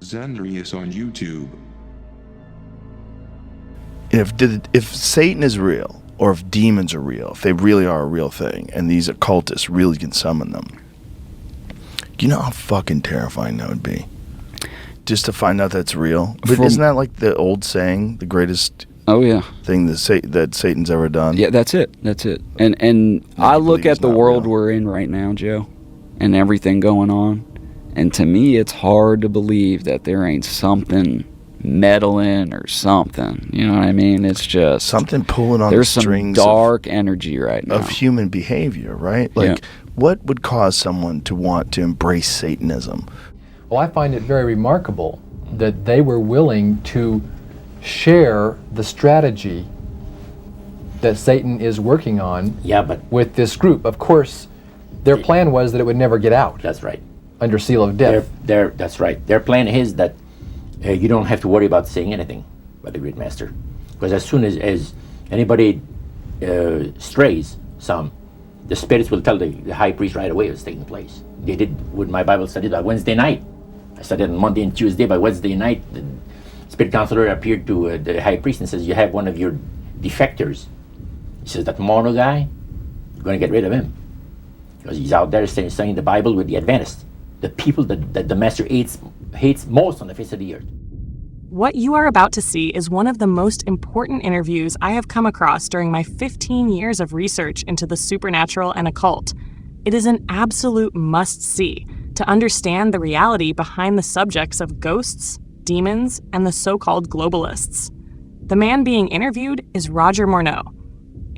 Zandrius on YouTube. If Satan is real, or if demons are real, if they really are a real thing, and these occultists really can summon them, you know how fucking terrifying that would be? Just to find out that's real. But isn't that like the old saying, the greatest thing that Satan's ever done? Yeah, that's it. And I look at the world we're in right now, Joe, and everything going on, and to me it's hard to believe that there ain't something meddling or something. You know what I mean? It's just something pulling on the strings. There's some dark energy right now of human behavior, right? Like, what would cause someone to want to embrace Satanism? Well, I find it very remarkable that they were willing to share the strategy that Satan is working on with this group. Of course, their plan was that it would never get out. That's right. Under seal of death. That's right. Their plan is that you don't have to worry about saying anything about the Great Master. Because as soon as anybody strays some, the spirits will tell the high priest right away what's taking place. They did with my Bible study by Wednesday night. I studied on Monday and Tuesday. By Wednesday night, the spirit counselor appeared to the high priest and says, you have one of your defectors. He says, that Mono guy, you're going to get rid of him. Because he's out there studying the Bible with the Adventists, the people that the Master hates most on the face of the earth. What you are about to see is one of the most important interviews I have come across during my 15 years of research into the supernatural and occult. It is an absolute must-see to understand the reality behind the subjects of ghosts, demons, and the so-called globalists. The man being interviewed is Roger Morneau.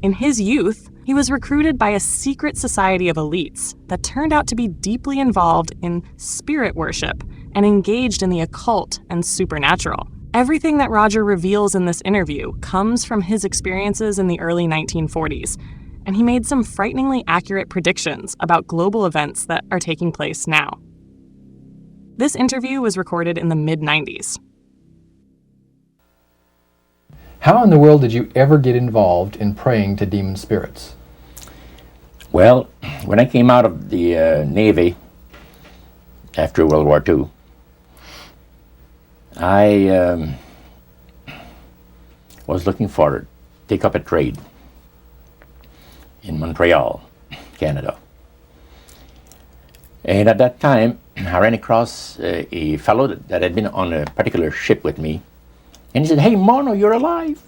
In his youth, he was recruited by a secret society of elites that turned out to be deeply involved in spirit worship and engaged in the occult and supernatural. Everything that Roger reveals in this interview comes from his experiences in the early 1940s, and he made some frighteningly accurate predictions about global events that are taking place now. This interview was recorded in the mid-90s. How in the world did you ever get involved in praying to demon spirits? Well, when I came out of the Navy after World War II, I was looking forward to take up a trade in Montreal, Canada. And at that time, I ran across a fellow that had been on a particular ship with me. And he said, hey, Mono, you're alive.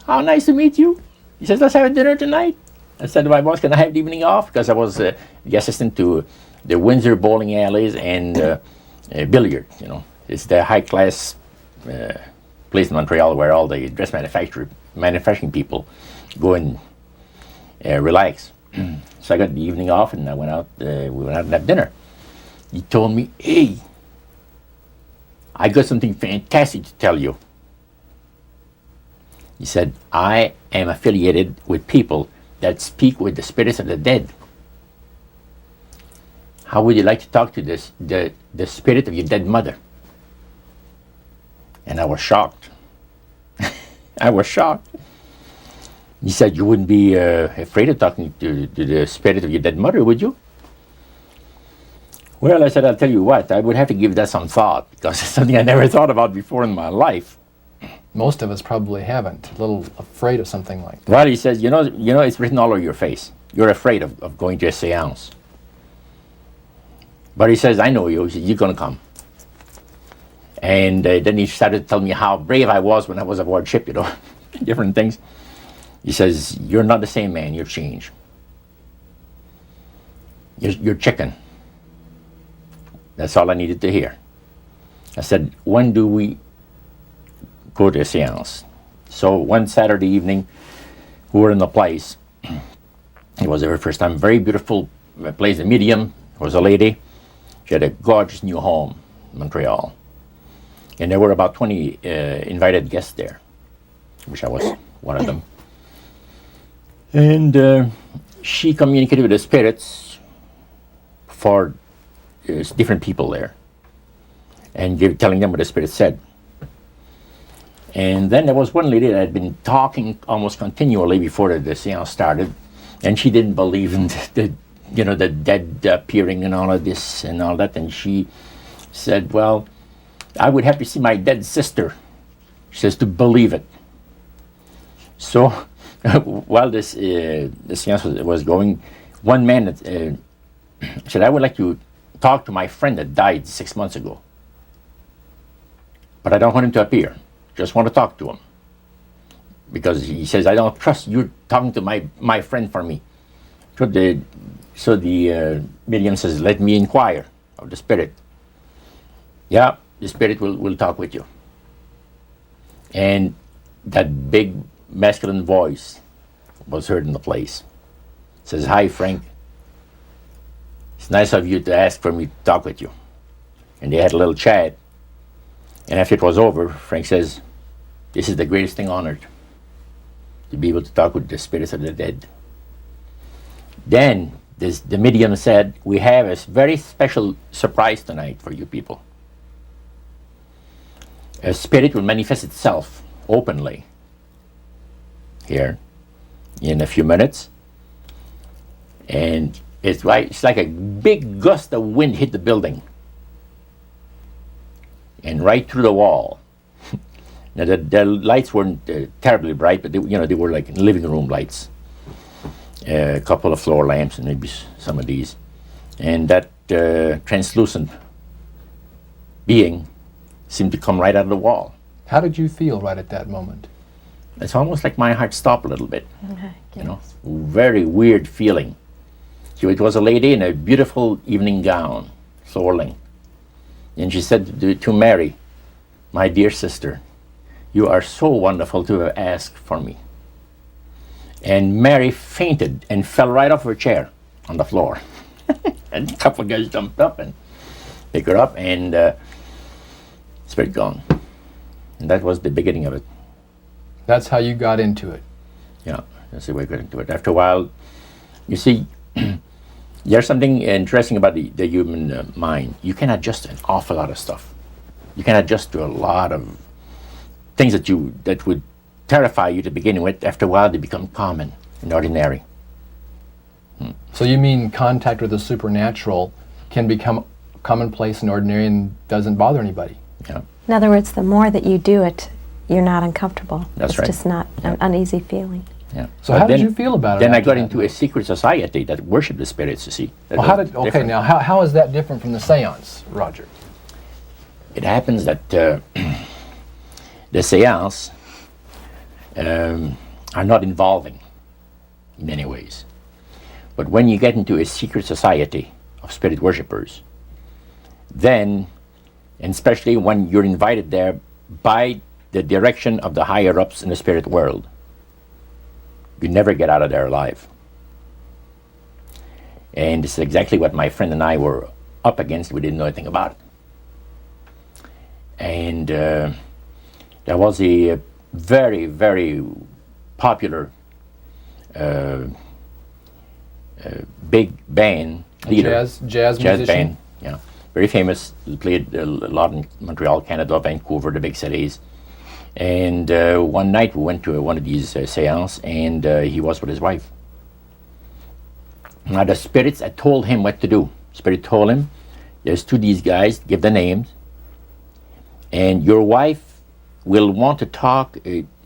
How nice to meet you. He says, let's have dinner tonight. I said to my boss, can I have the evening off? Because I was the assistant to the Windsor bowling alleys and billiard, you know. It's the high-class place in Montreal where all the dress manufacturing people go and relax. So I got the evening off and I went out, we went out and had dinner. He told me, hey, I got something fantastic to tell you. He said, I am affiliated with people that speak with the spirits of the dead. How would you like to talk to the spirit of your dead mother? And I was shocked. I was shocked. He said, you wouldn't be afraid of talking to the spirit of your dead mother, would you? Well, I said, I'll tell you what, I would have to give that some thought, because it's something I never thought about before in my life. Most of us probably haven't. A little afraid of something like that. Well, he says, you know, it's written all over your face. You're afraid of going to a seance. But he says, I know you. He says, you're going to come. And then he started to tell me how brave I was when I was aboard ship, you know, different things. He says, you're not the same man, you're changed. You're chicken. That's all I needed to hear. I said, when do we go to a seance? So one Saturday evening, we were in the place. It was the very first time. Very beautiful place. The medium was a lady. She had a gorgeous new home in Montreal. And there were about 20 invited guests there, which I was one of them. And she communicated with the spirits for different people there and telling them what the spirit said. And then there was one lady that had been talking almost continually before the seance started, and she didn't believe in the dead appearing and all of this and all that. And she said, well, I would have to see my dead sister. She says to believe it. So while this seance was going, one man said, I would like to talk to my friend that died 6 months ago. But I don't want him to appear. Just want to talk to him. Because he says, I don't trust you talking to my friend for me. So the medium says, let me inquire of the spirit. Yeah, the spirit will talk with you. And that big masculine voice was heard in the place. It says, hi, Frank. It's nice of you to ask for me to talk with you. And they had a little chat. And after it was over, Frank says, this is the greatest thing on earth, to be able to talk with the spirits of the dead. Then the medium said, we have a very special surprise tonight for you people. A spirit will manifest itself openly here in a few minutes. And it's like a big gust of wind hit the building. And right through the wall. Now the lights weren't terribly bright, but they were like living room lights. A couple of floor lamps and maybe some of these. And that translucent being seemed to come right out of the wall. How did you feel right at that moment? It's almost like my heart stopped a little bit. Very weird feeling. So it was a lady in a beautiful evening gown, swirling. And she said to Mary, my dear sister, you are so wonderful to have asked for me. And Mary fainted and fell right off her chair on the floor. And a couple of guys jumped up and picked her up, and spirit gone. And that was the beginning of it. That's how you got into it. Yeah, that's the way I got into it. After a while, you see, there's something interesting about the human mind. You can adjust to an awful lot of stuff. You can adjust to a lot of things that would terrify you to begin with. After a while, they become common and ordinary. So you mean contact with the supernatural can become commonplace and ordinary and doesn't bother anybody? Yeah. In other words, the more that you do it, you're not uncomfortable. That's it's right. just not an uneasy feeling. Yeah. So how did you feel about it? Then I after got that? into a secret society that worshipped the spirits, you see. Well, how is that different from the seance, Roger? It happens that the seance are not involving in many ways. But when you get into a secret society of spirit worshippers, then, and especially when you're invited there by the direction of the higher ups in the spirit world, you never get out of there alive. And this is exactly what my friend and I were up against. We didn't know anything about it. And there was a very, very popular big band leader. Jazz musician? Band, yeah. Very famous. He played a lot in Montreal, Canada, Vancouver, the big cities. And one night we went to one of these seances, and he was with his wife. Now the spirits had told him what to do. Spirit told him, there's two of these guys, give the names, and your wife will want to talk,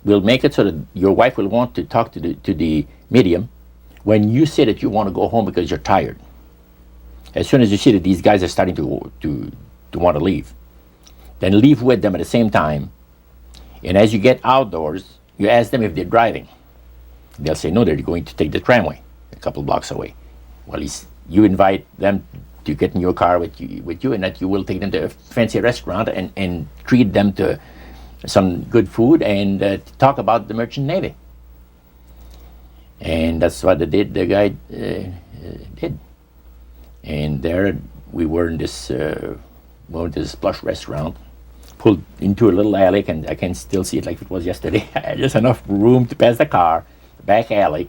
we'll make it so that your wife will want to talk to the medium when you say that you want to go home because you're tired. As soon as you see that these guys are starting to want to leave, then leave with them at the same time. And as you get outdoors, you ask them if they're driving. They'll say, no, they're going to take the tramway a couple blocks away. Well, you invite them to get in your car with you, and that you will take them to a fancy restaurant and treat them to some good food and talk about the merchant navy. And that's what the guy did. And there we were in this plush restaurant, pulled into a little alley, and I can still see it like it was yesterday. Just enough room to pass the car, the back alley,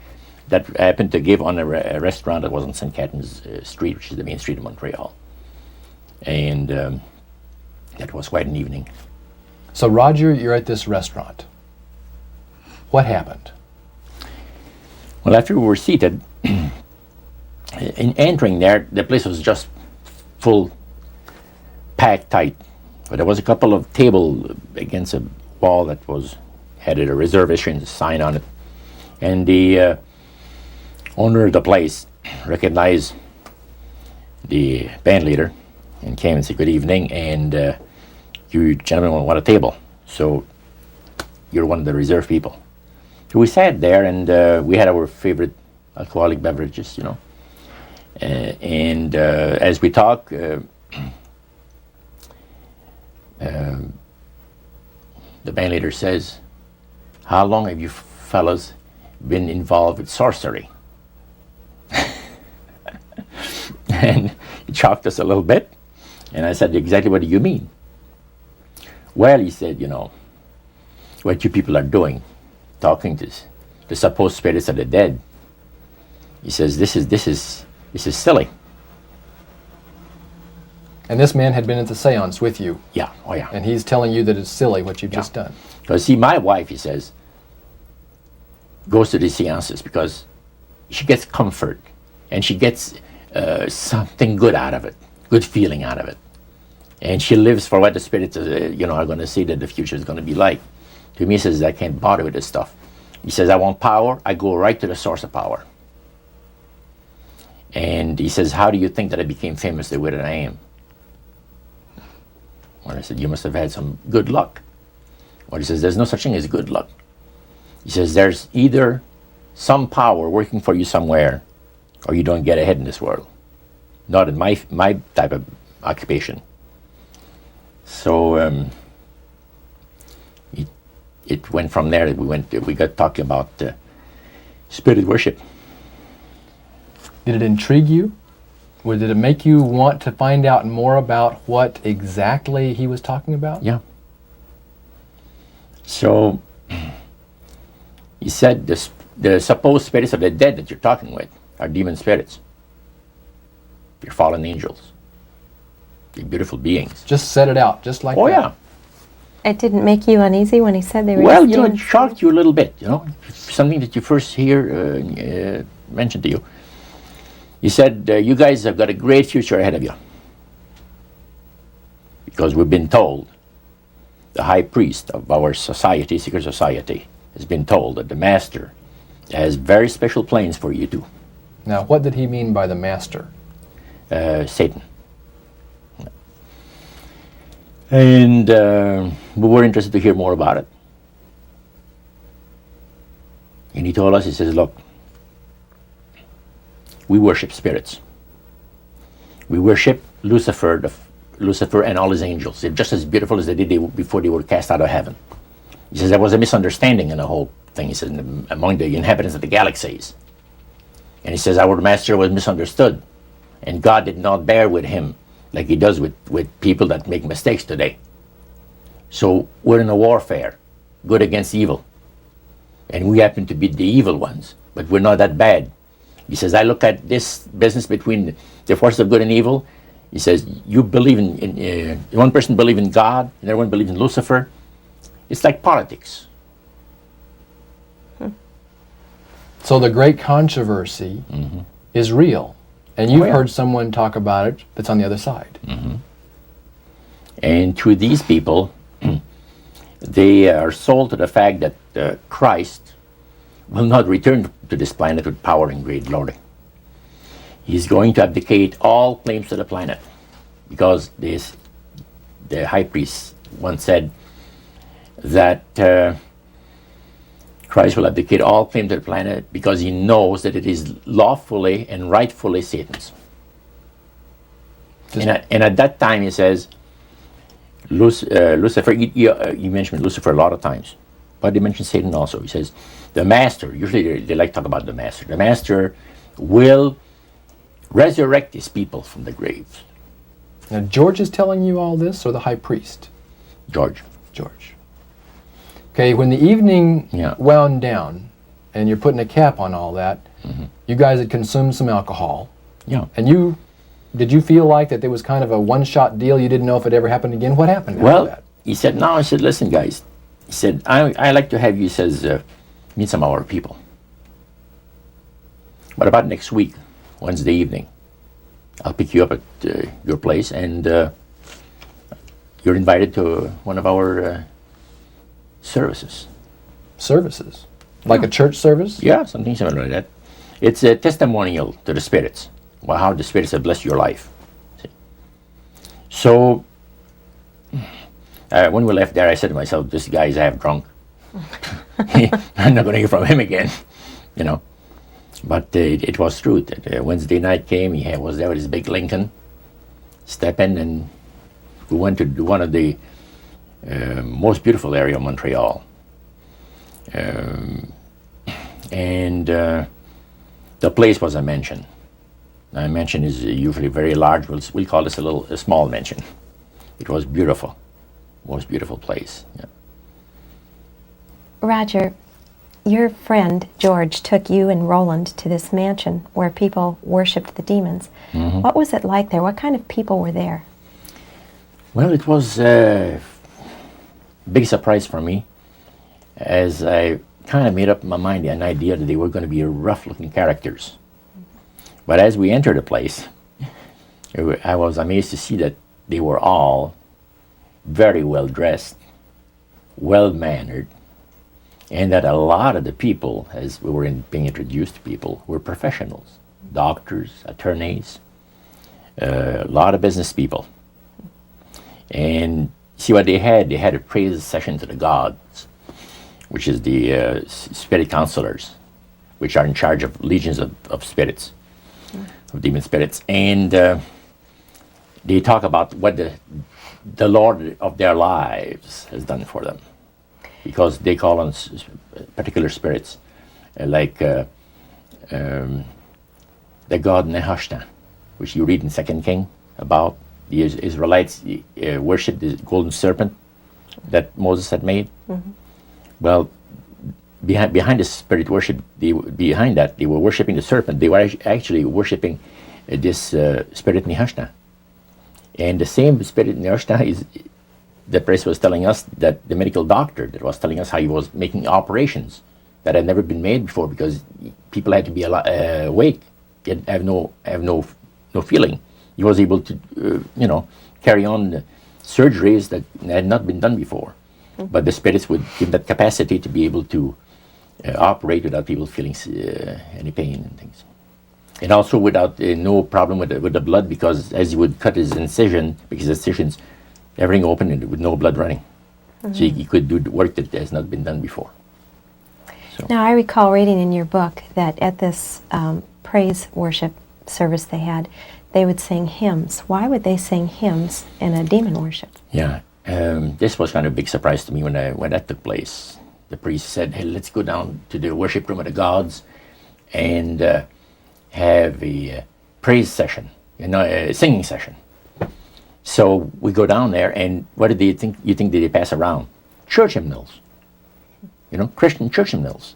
that happened to give on a restaurant that was on St. Catharines Street, which is the main street of Montreal. And that was quite an evening. So Roger, you're at this restaurant. What happened? Well, after we were seated, in entering there, the place was just full, packed tight. But there was a couple of table against a wall that had a reservation sign on it. And the owner of the place recognized the band leader and came and said, "Good evening, and you gentlemen want a table. So you're one of the reserve people." So we sat there, and we had our favorite alcoholic beverages, and as we talk, the band leader says, "How long have you fellas been involved with sorcery?" And he shocked us a little bit, and I said, "Exactly what do you mean?" "Well," he said, "what you people are doing, talking to the supposed spirits of the dead," he says, this is silly." And this man had been at the seance with you. Yeah, oh yeah. And he's telling you that it's silly what you've just done. Because see, my wife, he says, goes to these seances because she gets comfort and she gets something good out of it, good feeling out of it. And she lives for what the spirits are going to see that the future is going to be like. To me, he says, "I can't bother with this stuff." He says, "I want power. I go right to the source of power." And he says, "How do you think that I became famous the way that I am?" Well, I said, "You must have had some good luck." Well, he says, "There's no such thing as good luck." He says, "There's either some power working for you somewhere, or you don't get ahead in this world. Not in my type of occupation." So it went from there. We got talking about spirit worship. Did it intrigue you? Or did it make you want to find out more about what exactly he was talking about? Yeah. So he said the supposed spirits of the dead that you're talking with are demon spirits. They're fallen angels. They're beautiful beings. Just set it out, just like that. Oh yeah. It didn't make you uneasy when he said they were Well, just it demons? shocked you a little bit, something that you first hear mentioned to you. He said, "You guys have got a great future ahead of you. Because we've been told, the high priest of our society, secret society, has been told that the master has very special plans for you too." Now, what did he mean by the master? Satan. And we were interested to hear more about it. And he told us, he says, "Look, we worship spirits. We worship Lucifer and all his angels. They're just as beautiful as they did before they were cast out of heaven." He says there was a misunderstanding in the whole thing. He says among the inhabitants of the galaxies. And he says our master was misunderstood. And God did not bear with him like he does with people that make mistakes today. So we're in a warfare, good against evil. And we happen to be the evil ones, but we're not that bad. He says, "I look at this business between the forces of good and evil." He says, "You believe in one person believes in God, and everyone believes in Lucifer. It's like politics." So the great controversy is real. And you've heard someone talk about it that's on the other side. And to these people, they are sold to the fact that Christ will not return to this planet with power and great glory. He's going to abdicate all claims to the planet, because the high priest once said that Christ will abdicate all claim to the planet because he knows that it is lawfully and rightfully Satan's. And at that time, he says, Lucifer, you mentioned Lucifer a lot of times, but he mentions Satan also. He says, the master, usually they like to talk about the master will resurrect his people from the graves. Now, George is telling you all this, or the high priest? George. Okay, when the evening wound down, and you're putting a cap on all that, you guys had consumed some alcohol. Yeah. And did you feel like that there was kind of a one-shot deal? You didn't know if it ever happened again? What happened after that? He said, no, I said, listen, guys. He said, I like to have you, he says, meet some of our people. What about next week, Wednesday evening? I'll pick you up at your place, and you you're invited to one of our services. Services? Like a church service? Yeah, something similar like that. It's a testimonial to the spirits, well, how the spirits have blessed your life. See? So, when we left there, I said to myself, this guy is half drunk. I'm not going to hear from him again, you know. But it was true. Wednesday night came, was there with his big Lincoln, step in, and we went to one of the most beautiful area of Montreal. And the place was a mansion. Now, a mansion is usually very large. We'll call this a small mansion. It was beautiful, most beautiful place. Yeah. Roger, your friend George took you and Roland to this mansion where people worshipped the demons. Mm-hmm. What was it like there? What kind of people were there? Well, it was a big surprise for me, as I kind of made up in my mind an idea that they were going to be rough-looking characters. But as we entered the place, I was amazed to see that they were all very well dressed, well mannered, and that a lot of the people, as we were being introduced to people, were professionals, doctors, attorneys, a lot of business people. And see what they had a praise session to the gods, which is the spirit counselors, which are in charge of legions of spirits, of demon spirits. And they talk about what the Lord of their lives has done for them, because they call on particular spirits, like the god Nehushtan, which you read in 2 King about. The Israelites worshipped the golden serpent that Moses had made. Mm-hmm. Well, behind the spirit worship, they were worshiping the serpent. They were actually worshiping this spirit Nehushtan. And the same spirit Nehushtan is, the priest was telling us, that the medical doctor that was telling us how he was making operations that had never been made before, because people had to be awake, yet have no feeling. He was able to, carry on surgeries that had not been done before. Mm-hmm. But the spirits would give that capacity to be able to operate without people feeling any pain and things. And also without no problem with the blood, because as he would cut his incision, because incisions, everything open and with no blood running. Mm-hmm. So he could do the work that has not been done before. So. Now, I recall reading in your book that at this praise worship service they would sing hymns. Why would they sing hymns in a demon worship? Yeah, this was kind of a big surprise to me when that took place. The priest said, hey, let's go down to the worship room of the gods and have a praise session, a singing session. So we go down there, and what did you think they pass around? Church hymnals, Christian church hymnals.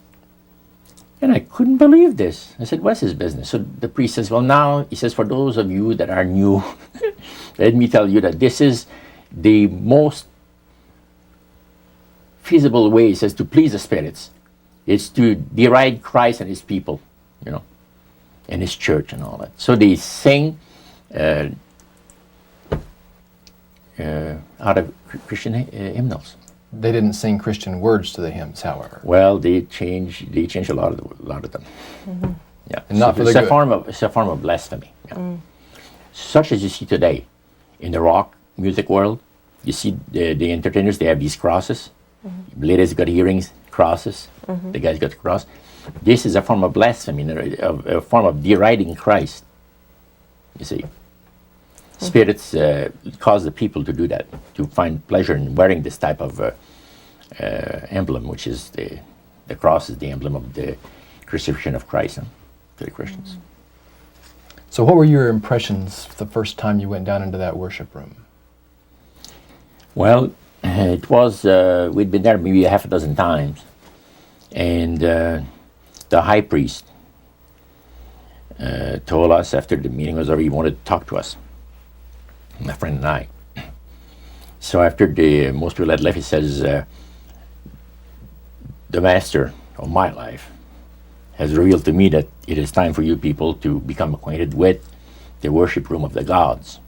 And I couldn't believe this. I said, what's his business? So the priest says, well, now, he says, for those of you that are new, let me tell you that this is the most feasible way, he says, to please the spirits. It's to deride Christ and his people, and his church and all that. So they sing out of Christian hymnals. They didn't sing Christian words to the hymns, however. Well, they changed a lot of them. Mm-hmm. Yeah, and not for the good. It's a form of blasphemy. Yeah. Such as you see today in the rock music world. You see the entertainers, they have these crosses. Mm-hmm. Ladies got earrings, crosses. Mm-hmm. The guys got the cross. This is a form of blasphemy, a form of deriding Christ. You see. Spirits cause the people to do that, to find pleasure in wearing this type of emblem, which is the cross is the emblem of the crucifixion of Christ to the Christians. So what were your impressions the first time you went down into that worship room? Well, it was, we'd been there maybe a half a dozen times, and the high priest told us after the meeting was over, he wanted to talk to us, my friend and I. So after most people had left, he says, the master of my life has revealed to me that it is time for you people to become acquainted with the worship room of the gods.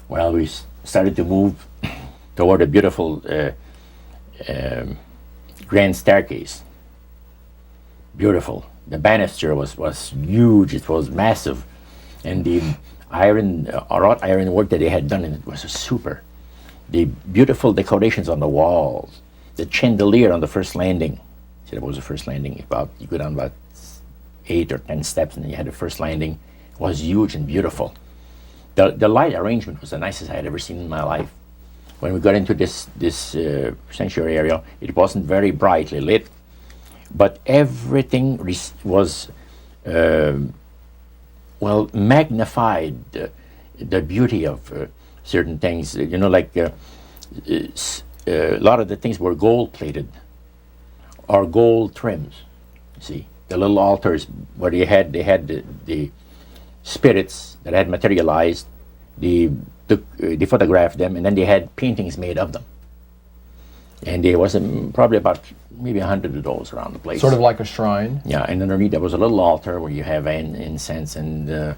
Well, we started to move toward a beautiful grand staircase. Beautiful. The banister was huge. It was massive, and the wrought iron work that they had done in it was super. The beautiful decorations on the walls, the chandelier on the first landing. See, that was the first landing. You go down about 8 or 10 steps, and then you had the first landing. It was huge and beautiful. The light arrangement was the nicest I had ever seen in my life. When we got into this sanctuary area, it wasn't very brightly lit, but everything was magnified the beauty of certain things. You know, like a lot of the things were gold plated or gold trims. You see, the little altars where they had the spirits that had materialized, they photographed them, and then they had paintings made of them. And there was probably about maybe 100 of those around the place. Sort of like a shrine. Yeah, and underneath there was a little altar where you have incense and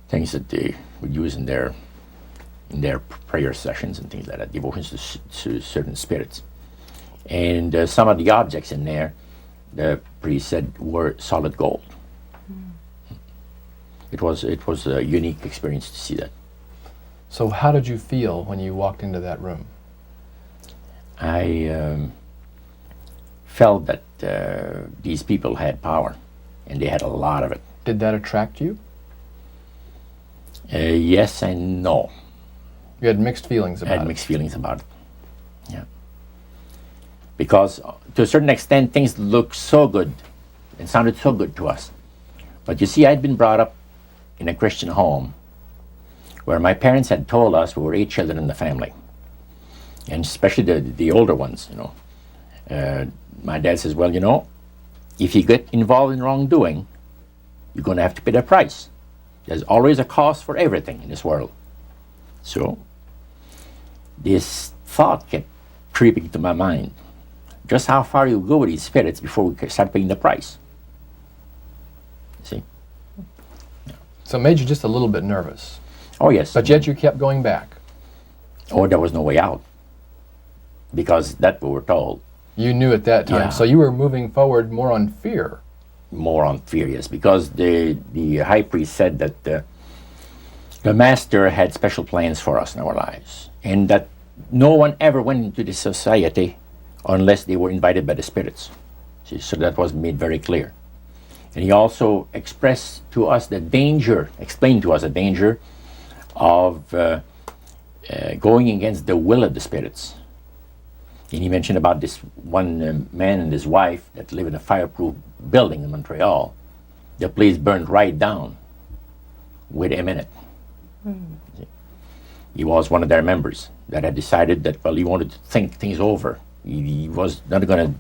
things that they would use in their prayer sessions and things like that, devotions to certain spirits. And some of the objects in there, the priest said, were solid gold. It was a unique experience to see that. So how did you feel when you walked into that room? I felt that these people had power, and they had a lot of it. Did that attract you? Yes and no. You had mixed feelings about it? I had mixed feelings about it, yeah. Because to a certain extent, things looked so good and sounded so good to us. But you see, I'd been brought up in a Christian home where my parents had told us we were 8 children in the family, and especially the older ones, you know. My dad says, well, you know, if you get involved in wrongdoing, you're going to have to pay the price. There's always a cost for everything in this world. So this thought kept creeping to my mind. Just how far you go with these spirits before we start paying the price. See? So it made you just a little bit nervous. Oh, yes. But yet you kept going back. Oh, there was no way out. Because that we were told. You knew at that time. Yeah. So you were moving forward more on fear. More on fear, yes. Because the high priest said that the master had special plans for us in our lives. And that no one ever went into this society unless they were invited by the spirits. See, so that was made very clear. And he also expressed to us the danger, explained to us the danger of going against the will of the spirits. And he mentioned about this one man and his wife that live in a fireproof building in Montreal. The place burned right down with him in it. He was one of their members that had decided that, well, he wanted to think things over. He was not going to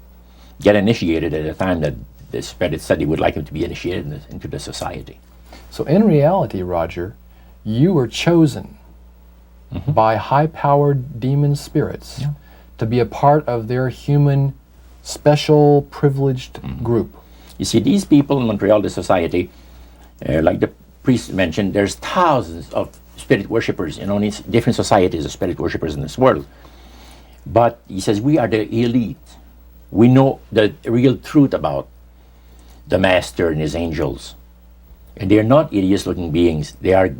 get initiated at a time that the spirit said he would like him to be initiated into the society. So in reality, Roger, you were chosen by high-powered demon spirits to be a part of their human, special, privileged group. You see, these people in Montreal, the society, like the priest mentioned, there's thousands of spirit worshippers in only different societies of spirit worshippers in this world. But he says, we are the elite. We know the real truth about the master and his angels. And they are not hideous-looking beings. They are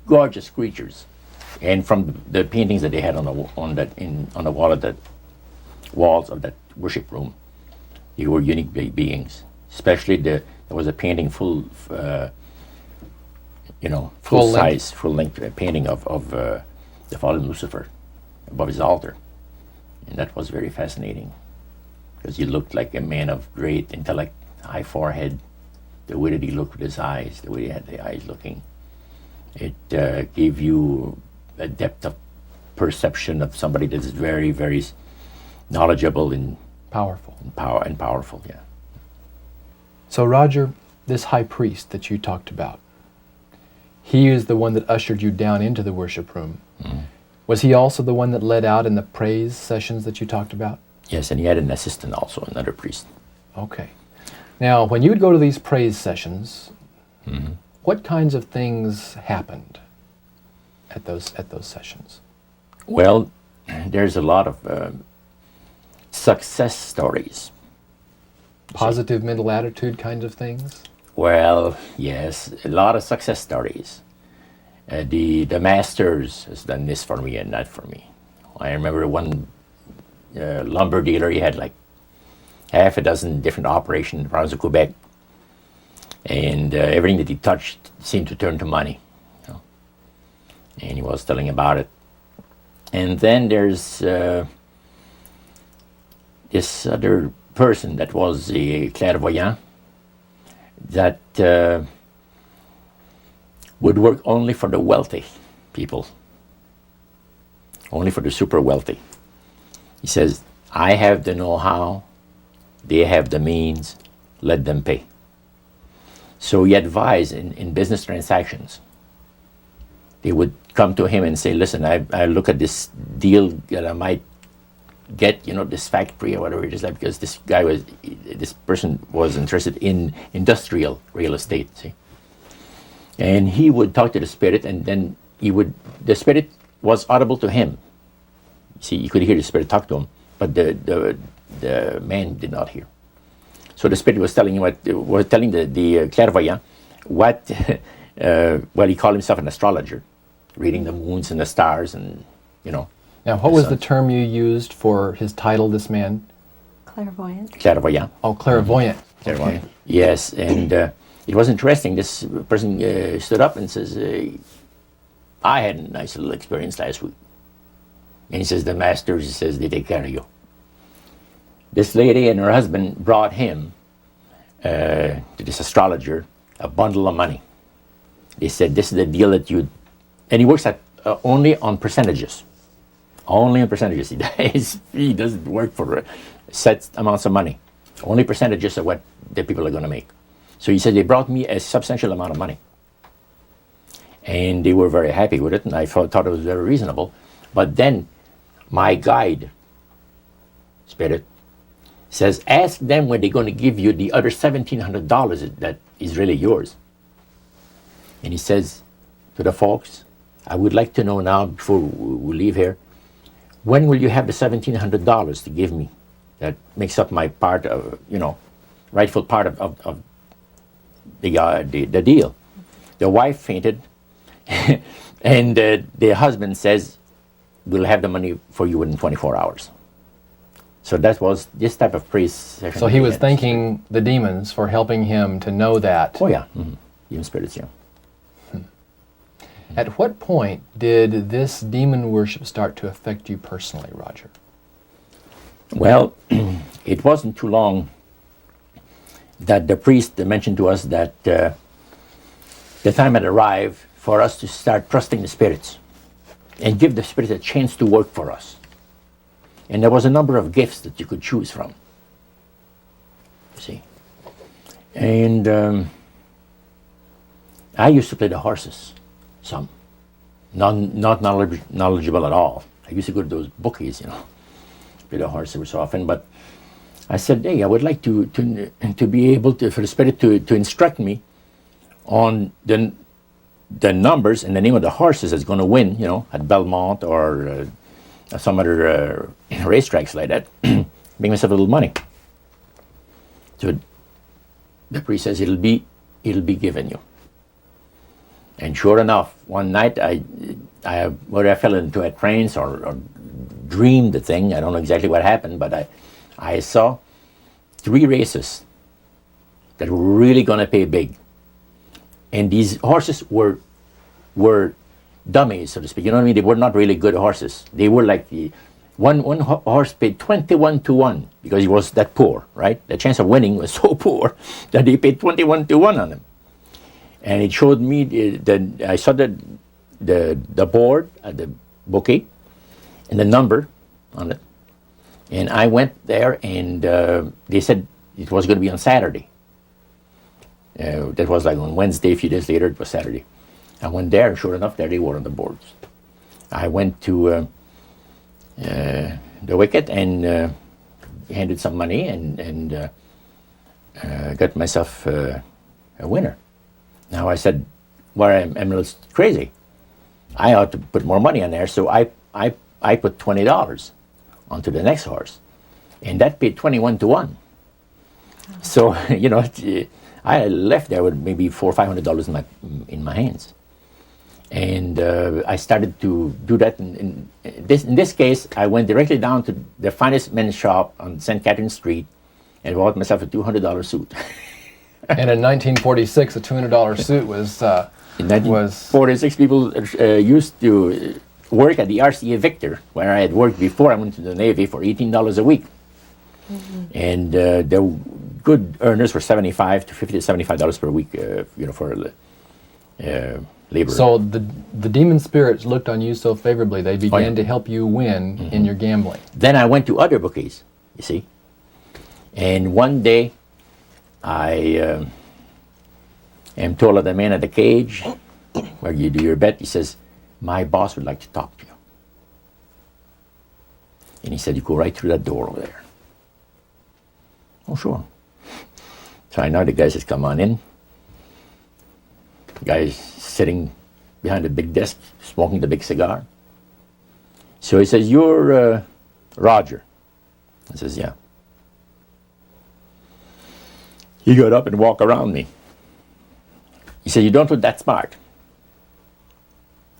gorgeous creatures. And from the paintings that they had on the wall of the walls of that worship room, they were unique beings. Especially there was a painting full length painting of the fallen Lucifer above his altar, and that was very fascinating because he looked like a man of great intellect, high forehead, the way that he looked with his eyes, the way he had the eyes looking. It gave you a depth of perception of somebody that is very, very knowledgeable and powerful, yeah. So Roger, this high priest that you talked about, he is the one that ushered you down into the worship room. Was he also the one that led out in the praise sessions that you talked about? Yes, and he had an assistant also, another priest. Okay. Now, when you would go to these praise sessions, what kinds of things happened? at those sessions? Well, there's a lot of success stories. Positive mental attitude kinds of things? Well, yes, a lot of success stories. The masters has done this for me and that for me. I remember one lumber dealer, he had like half a dozen different operations in the province of Quebec. And everything that he touched seemed to turn to money. You know? And he was telling about it. And then there's this other person that was a clairvoyant that would work only for the wealthy people, only for the super wealthy. He says, I have the know-how, they have the means, let them pay. So he advised in business transactions. They would come to him and say, listen, I look at this deal that I might get, this factory or whatever it is, like, because this person was interested in industrial real estate, see. And he would talk to the spirit, and then the spirit was audible to him. See, you could hear the spirit talk to him, but the man did not hear. So the spirit was telling him the clairvoyant what he called himself an astrologer, reading the moons and the stars, and Now, what was the term you used for his title, this man? Clairvoyant. Clairvoyant. Oh, clairvoyant. Clairvoyant. Okay. Yes, and it was interesting. This person stood up and says, I had a nice little experience last week. And he says, the masters, he says, they take care of you. This lady and her husband brought him, to this astrologer, a bundle of money. They said, this is the deal that and he works at only on percentages. Only on percentages. He doesn't work for set amounts of money. Only percentages of what the people are going to make. So he said, they brought me a substantial amount of money. And they were very happy with it, and I thought it was very reasonable. But then my guide, spirit, says, ask them when they're going to give you the other $1,700 that is really yours. And he says to the folks, I would like to know now, before we leave here, when will you have the $1,700 to give me? That makes up my part of, rightful part of the deal. The wife fainted, and the husband says, we'll have the money for you in 24 hours. So that was this type of priest. So he was thanking the demons for helping him to know that. Oh, yeah. Mm-hmm. Even spirits, yeah. At what point did this demon worship start to affect you personally, Roger? Well, it wasn't too long that the priest mentioned to us that the time had arrived for us to start trusting the spirits and give the spirits a chance to work for us. And there was a number of gifts that you could choose from. You see. And I used to play the horses, some. Not knowledgeable at all. I used to go to those bookies, play the horse every so often. But I said, hey, I would like to be able to, for the spirit to instruct me on the numbers and the name of the horses that's going to win, at Belmont or some other racetracks like that. Make myself a little money. So the priest says it'll be given you. And sure enough, one night whether I fell into a trance or dreamed the thing, I don't know exactly what happened, but I saw 3 races that were really going to pay big. And these horses were dummies, so to speak. You know what I mean? They were not really good horses. They were like one horse paid 21 to 1 because he was that poor, right? The chance of winning was so poor that they paid 21 to 1 on him. And it showed me I saw the board at the bookie and the number on it. And I went there, and they said it was going to be on Saturday. That was like on Wednesday. A few days later, it was Saturday. I went there, and sure enough, there they were on the boards. I went to the wicket and handed some money and got myself a winner. Now I said, well, I'm a little crazy. I ought to put more money on there. So I put $20 onto the next horse, and that paid 21 to 1. So, you know, I left there with maybe $400 or $500 in my hands. And I started to do that. In this case, I went directly down to the finest men's shop on St. Catherine Street and bought myself a $200 suit. And in 1946, a $200 suit was... In 1946, people used to work at the RCA Victor, where I had worked before I went to the Navy, for $18 a week. Mm-hmm. And the good earners were $75 to $50 to $75 per week, you know, for labor. So the demon spirits looked on you so favorably, they began to help you win in your gambling. Then I went to other bookies, you see. And one day, I am told of the man at the cage where you do your bet. He says, my boss would like to talk to you. And he said, you go right through that door over there. Oh, sure. So I know the guy says, come on in. The guy's sitting behind a big desk, smoking the big cigar. So he says, you're Roger. I says, yeah. He got up and walked around me. He said, you don't look that smart.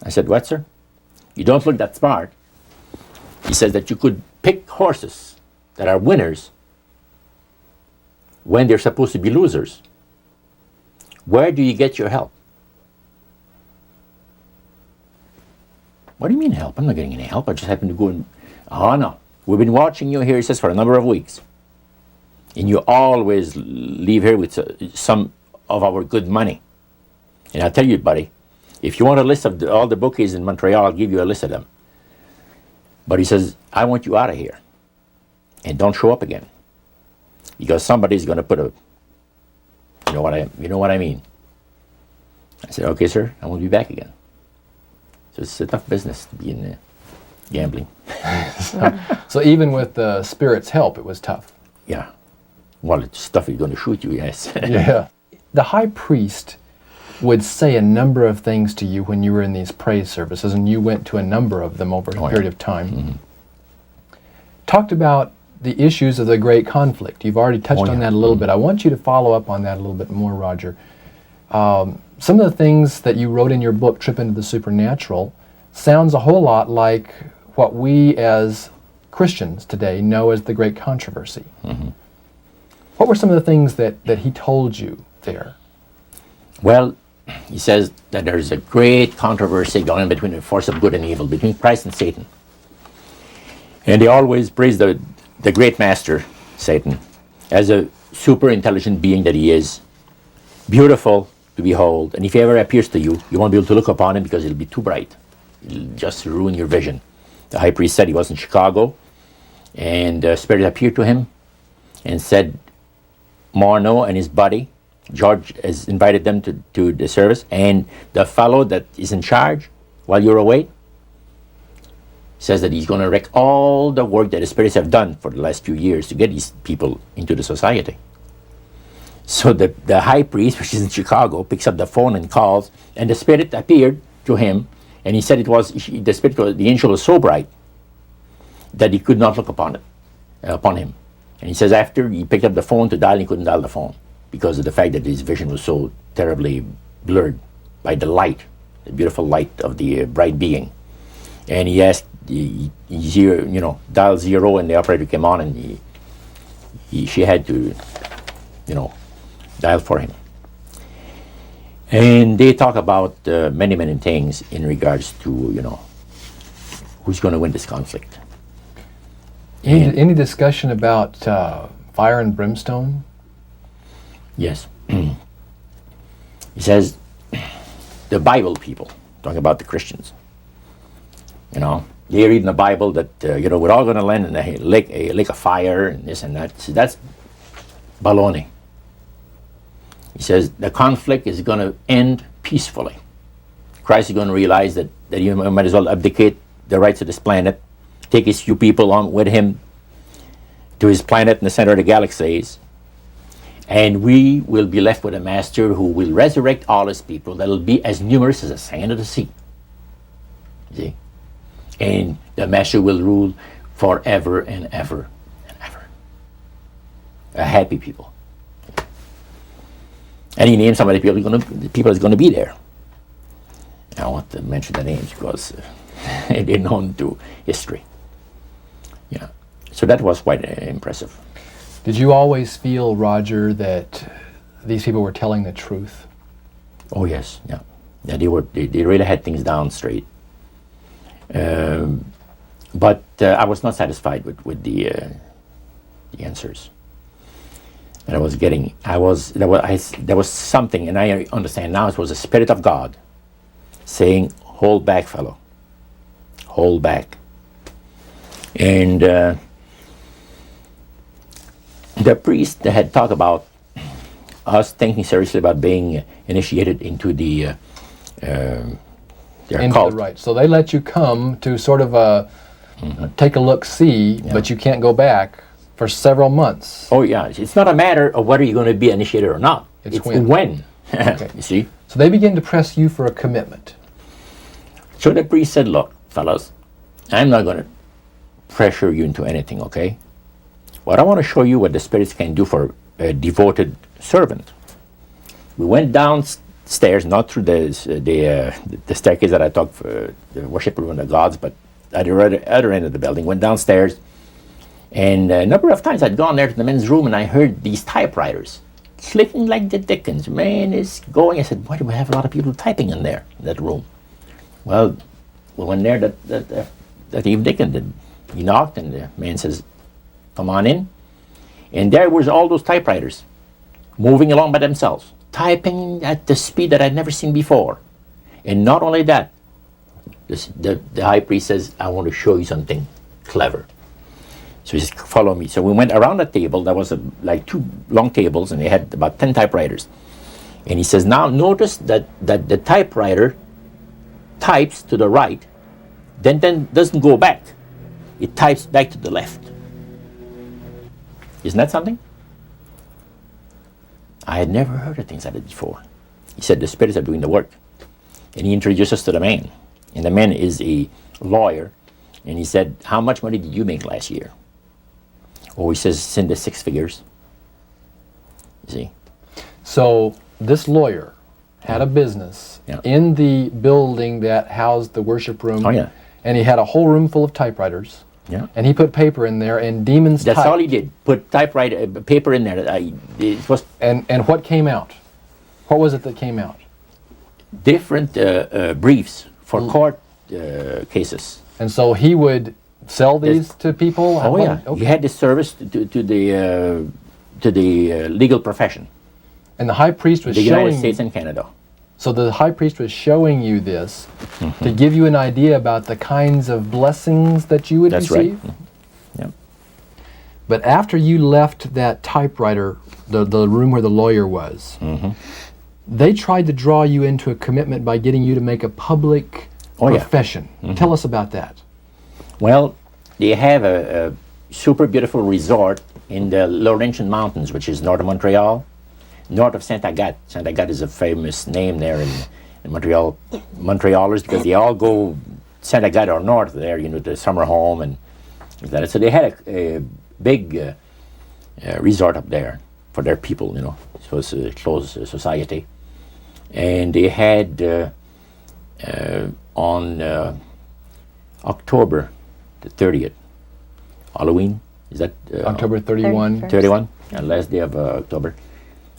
I said, what, sir? You don't look that smart. He says that you could pick horses that are winners when they're supposed to be losers. Where do you get your help? What do you mean help? I'm not getting any help. I just happen to go and... Oh, no. We've been watching you here, he says, for a number of weeks. And you always leave here with some of our good money. And I'll tell you, buddy, if you want a list of all the bookies in Montreal, I'll give you a list of them. But he says, I want you out of here. And don't show up again. Because somebody's going to put a... You know what I mean. I said, okay, sir, I won't be back again. So it's a tough business to be in gambling. So even with the spirit's help, it was tough. Yeah. Well, it's stuff he's going to shoot you, yes. Yeah. The high priest would say a number of things to you when you were in these praise services, and you went to a number of them over a period of time. Mm-hmm. Talked about the issues of the great conflict. You've already touched on that a little bit. I want you to follow up on that a little bit more, Roger. Some of the things that you wrote in your book, Trip into the Supernatural, sounds a whole lot like what we as Christians today know as the Great Controversy. Mm-hmm. What were some of the things that he told you there? Well, he says that there's a great controversy going on between the force of good and evil, between Christ and Satan. And they always praise the great master, Satan, as a super intelligent being that he is, beautiful to behold. And if he ever appears to you, you won't be able to look upon him because it'll be too bright. It'll just ruin your vision. The high priest said he was in Chicago, and the Spirit appeared to him and said, Morneau and his buddy, George, has invited them to the service, and the fellow that is in charge while you're away says that he's going to wreck all the work that the spirits have done for the last few years to get these people into the society. So the high priest, which is in Chicago, picks up the phone and calls, and the spirit appeared to him, and he said the angel was so bright that he could not look upon him. And he says after he picked up the phone to dial, he couldn't dial the phone because of the fact that his vision was so terribly blurred by the light, the beautiful light of the bright being. And he asked, dial 0, and the operator came on, and she had to, dial for him. And they talk about many, many things in regards to, who's going to win this conflict. Any discussion about fire and brimstone? Yes. He says, the Bible people, talking about the Christians, they read in the Bible that, we're all going to land in a lake of fire and this and that. So that's baloney. He says the conflict is going to end peacefully. Christ is going to realize that he might as well abdicate the rights of this planet, take his few people on with him to his planet in the center of the galaxies, and we will be left with a master who will resurrect all his people that will be as numerous as the sand of the sea. See? And the master will rule forever and ever and ever. A happy people. And he named some of the people that's going to be there. I don't want to mention the names because they're known to history. Yeah. So that was quite impressive. Did you always feel, Roger, that these people were telling the truth? Oh yes, yeah. Yeah, they really had things down straight. But I was not satisfied with the answers that I was getting. There was something, and I understand now it was the Spirit of God saying, "Hold back, fellow. Hold back." And the priest had talked about us thinking seriously about being initiated into their cult. Right. So they let you come to sort of take a look, see, but you can't go back for several months. Oh yeah, it's not a matter of whether you're going to be initiated or not. It's when. Okay. You see. So they begin to press you for a commitment. So the priest said, "Look, fellas, I'm not going to pressure you into anything, okay? But I want to show you what the spirits can do for a devoted servant." We went downstairs, not through the staircase that I took for the worship room of the gods, but at the other end of the building. Went downstairs, and a number of times I'd gone there to the men's room, and I heard these typewriters clicking like the dickens. Man, it's going. I said, "Why do we have a lot of people typing in there, in that room?" Well, we went there that evening, and he knocked, and the man says, "Come on in." And there was all those typewriters moving along by themselves, typing at the speed that I'd never seen before. And not only that, the high priest says, "I want to show you something clever." So he says, "Follow me." So we went around the table. There was like two long tables, and they had about 10 typewriters. And he says, "Now notice that the typewriter types to the right, then doesn't go back. It types back to the left." Isn't that something? I had never heard of things like that before. He said the spirits are doing the work. And he introduced us to the man. And the man is a lawyer. And he said, "How much money did you make last year?" Oh, he says, "It's in the 6 figures." You see? So this lawyer had a business in the building that housed the worship room. Oh, yeah. And he had a whole room full of typewriters. Yeah. And he put paper in there, and demons That's typed. all he did. Put typewriter paper in there. It was And what came out? What was it that came out? different briefs for court cases. And so he would sell these to people? Oh yeah. Okay. He had this service to the legal profession. And the high priest was The showing... United States and Canada. So the high priest was showing you this to give you an idea about the kinds of blessings that you would That's receive? right. Yeah. But after you left that typewriter, the room where the lawyer was, they tried to draw you into a commitment by getting you to make a public profession. Tell us about that. Well, they have a super beautiful resort in the Laurentian Mountains, which is north of Montreal, north of Saint Agathe. Saint Agathe is a famous name there in Montreal. Montrealers, because they all go Saint Agathe or north there, you know, the summer home and that. So they had a big resort up there for their people, you know. It was a closed society. And they had on October the 30th, Halloween, is that? October 31. 31, last day of October.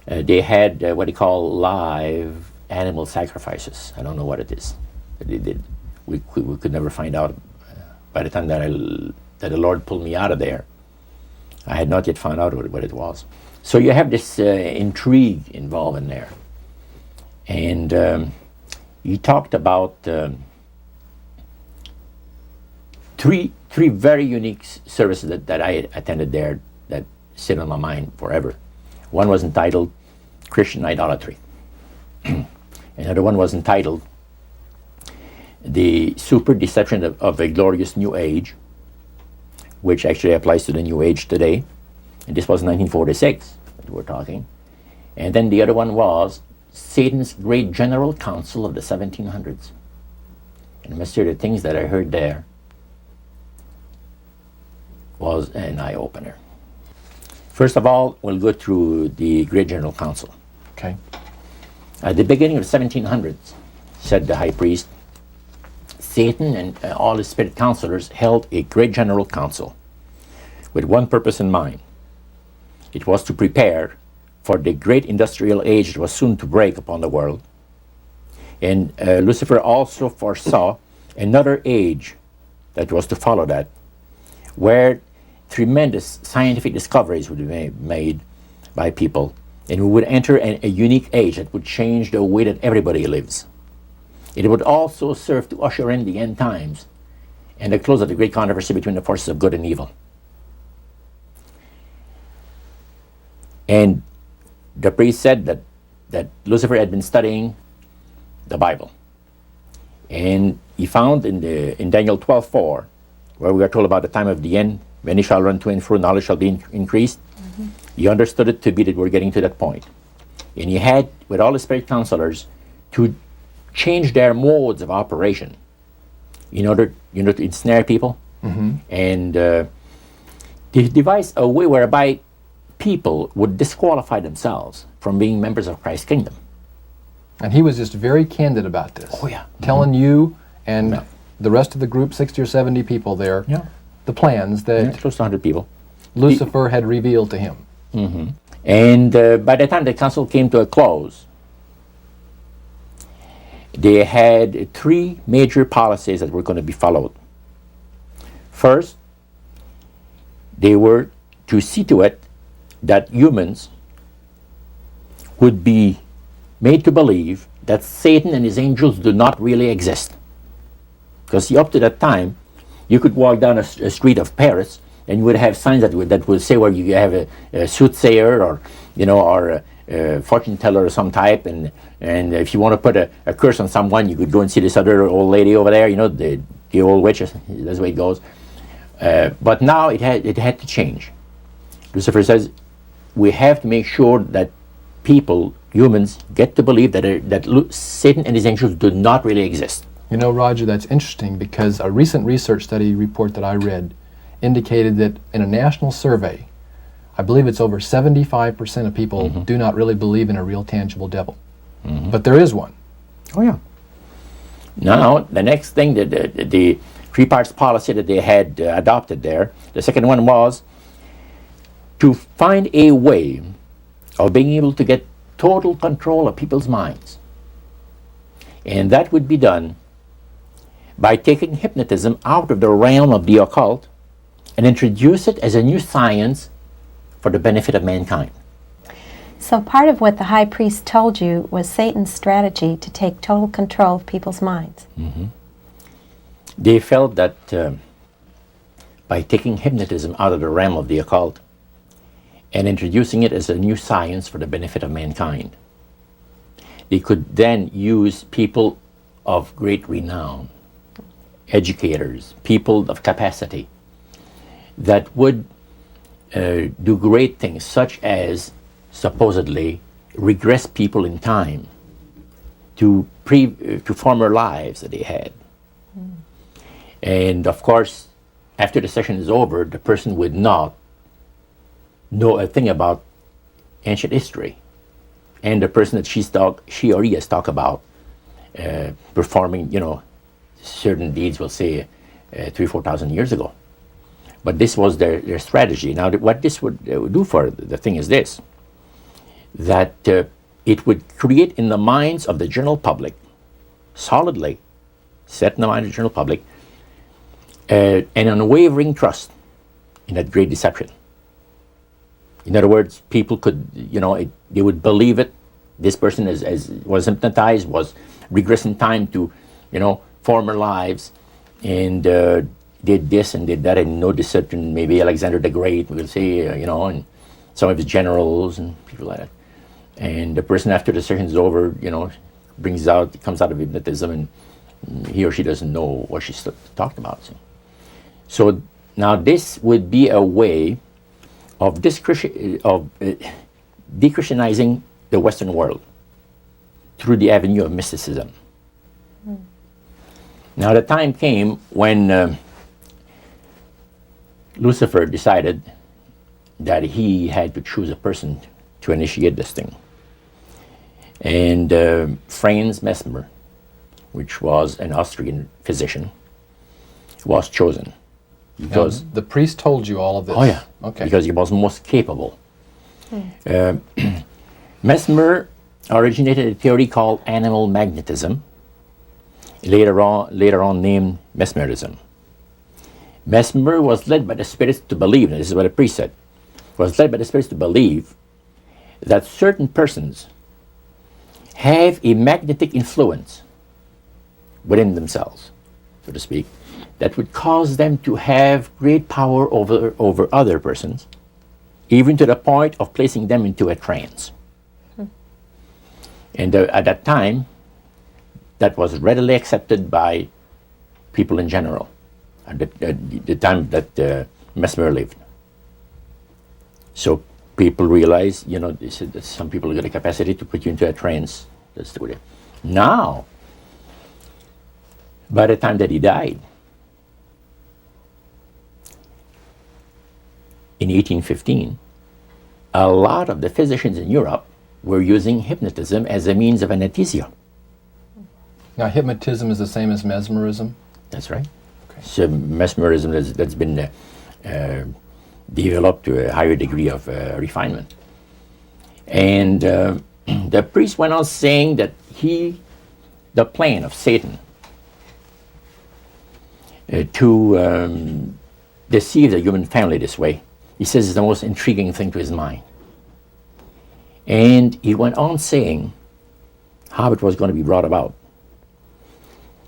They had what they call live animal sacrifices. I don't know what it is that they did. We could never find out. By the time that the Lord pulled me out of there, I had not yet found out what it was. So you have this intrigue involved in there. And he talked about three very unique services that I attended there that sit on my mind forever. One was entitled Christian Idolatry. Another one was entitled The Super Deception of a Glorious New Age, which actually applies to the New Age today. And this was 1946 that we're talking. And then the other one was Satan's Great General Council of the 1700s. And I must say the things that I heard there was an eye-opener. First of all, we'll go through the Great General Council. Okay. At the beginning of the 1700s, said the high priest, Satan and all his spirit counselors held a Great General Council with one purpose in mind. It was to prepare for the great industrial age that was soon to break upon the world. And Lucifer also foresaw another age that was to follow that, where tremendous scientific discoveries would be made by people, and we would enter a unique age that would change the way that everybody lives. It would also serve to usher in the end times and the close of the great controversy between the forces of good and evil. And the priest said that Lucifer had been studying the Bible. And he found in Daniel 12:4, where we are told about the time of the end, many shall run to and fro, knowledge shall be increased. Mm-hmm. He understood it to be that we're getting to that point. And he had, with all the spirit counselors, to change their modes of operation in order, to ensnare people. Mm-hmm. And they devised a way whereby people would disqualify themselves from being members of Christ's kingdom. And he was just very candid about this. Oh, yeah. Telling you and the rest of the group, 60 or 70 people there, the plans that close to 100 people. Lucifer had revealed to him. Mm-hmm. And by the time the council came to a close, they had three major policies that were going to be followed. First, they were to see to it that humans would be made to believe that Satan and his angels do not really exist. Because up to that time, you could walk down a street of Paris and you would have signs that would say where you have a soothsayer or a fortune teller of some type, and if you want to put a curse on someone, you could go and see this other old lady over there, the old witch. That's the way it goes. But now it had to change. Lucifer says we have to make sure that people, humans, get to believe that Satan and his angels do not really exist. Roger, that's interesting because a recent research study report that I read indicated that in a national survey, I believe it's over 75% of people do not really believe in a real tangible devil. Mm-hmm. But there is one. Oh, yeah. Now, the next thing, the three parts policy that they had adopted there, the second one was to find a way of being able to get total control of people's minds. And that would be done by taking hypnotism out of the realm of the occult and introduce it as a new science for the benefit of mankind. So part of what the high priest told you was Satan's strategy to take total control of people's minds. Mm-hmm. They felt that by taking hypnotism out of the realm of the occult and introducing it as a new science for the benefit of mankind, they could then use people of great renown, educators, people of capacity, that would do great things, such as supposedly regress people in time to former lives that they had. Mm. And of course, after the session is over, the person would not know a thing about ancient history, and the person that she or he has talked about performing, certain deeds, we'll say 3,000-4,000 years ago. But this was their strategy. Now, what this would do for the thing is this, that it would create in the minds of the general public, solidly set in the mind of the general public, an unwavering trust in that great deception. In other words, people could, they would believe it. This person was hypnotized, was regressing time to, former lives, and did this and did that, and no deception. Maybe Alexander the Great, we'll say, and some of his generals and people like that. And the person, after the session is over, comes out of hypnotism, and he or she doesn't know what she's talked about. So now this would be a way of de-Christianizing the Western world through the avenue of mysticism. Now the time came when Lucifer decided that he had to choose a person to initiate this thing. And Franz Mesmer, which was an Austrian physician, was chosen. Because now, the priest told you all of this? Oh yeah, okay. Because he was most capable. Mesmer originated a theory called animal magnetism, later on named mesmerism. Mesmer was led by the spirits to believe, and this is what the priest said, was led by the spirits to believe that certain persons have a magnetic influence within themselves, so to speak, that would cause them to have great power over other persons, even to the point of placing them into a trance. And at that time, that was readily accepted by people in general, at the time that Mesmer lived. So people realized, they said that some people got a capacity to put you into a trance. That's the way. Now, by the time that he died, in 1815, a lot of the physicians in Europe were using hypnotism as a means of anesthesia. Now, hypnotism is the same as mesmerism? That's right. Okay. So mesmerism that's been developed to a higher degree of refinement. And the priest went on saying that the plan of Satan to deceive the human family this way, he says, is the most intriguing thing to his mind. And he went on saying how it was going to be brought about.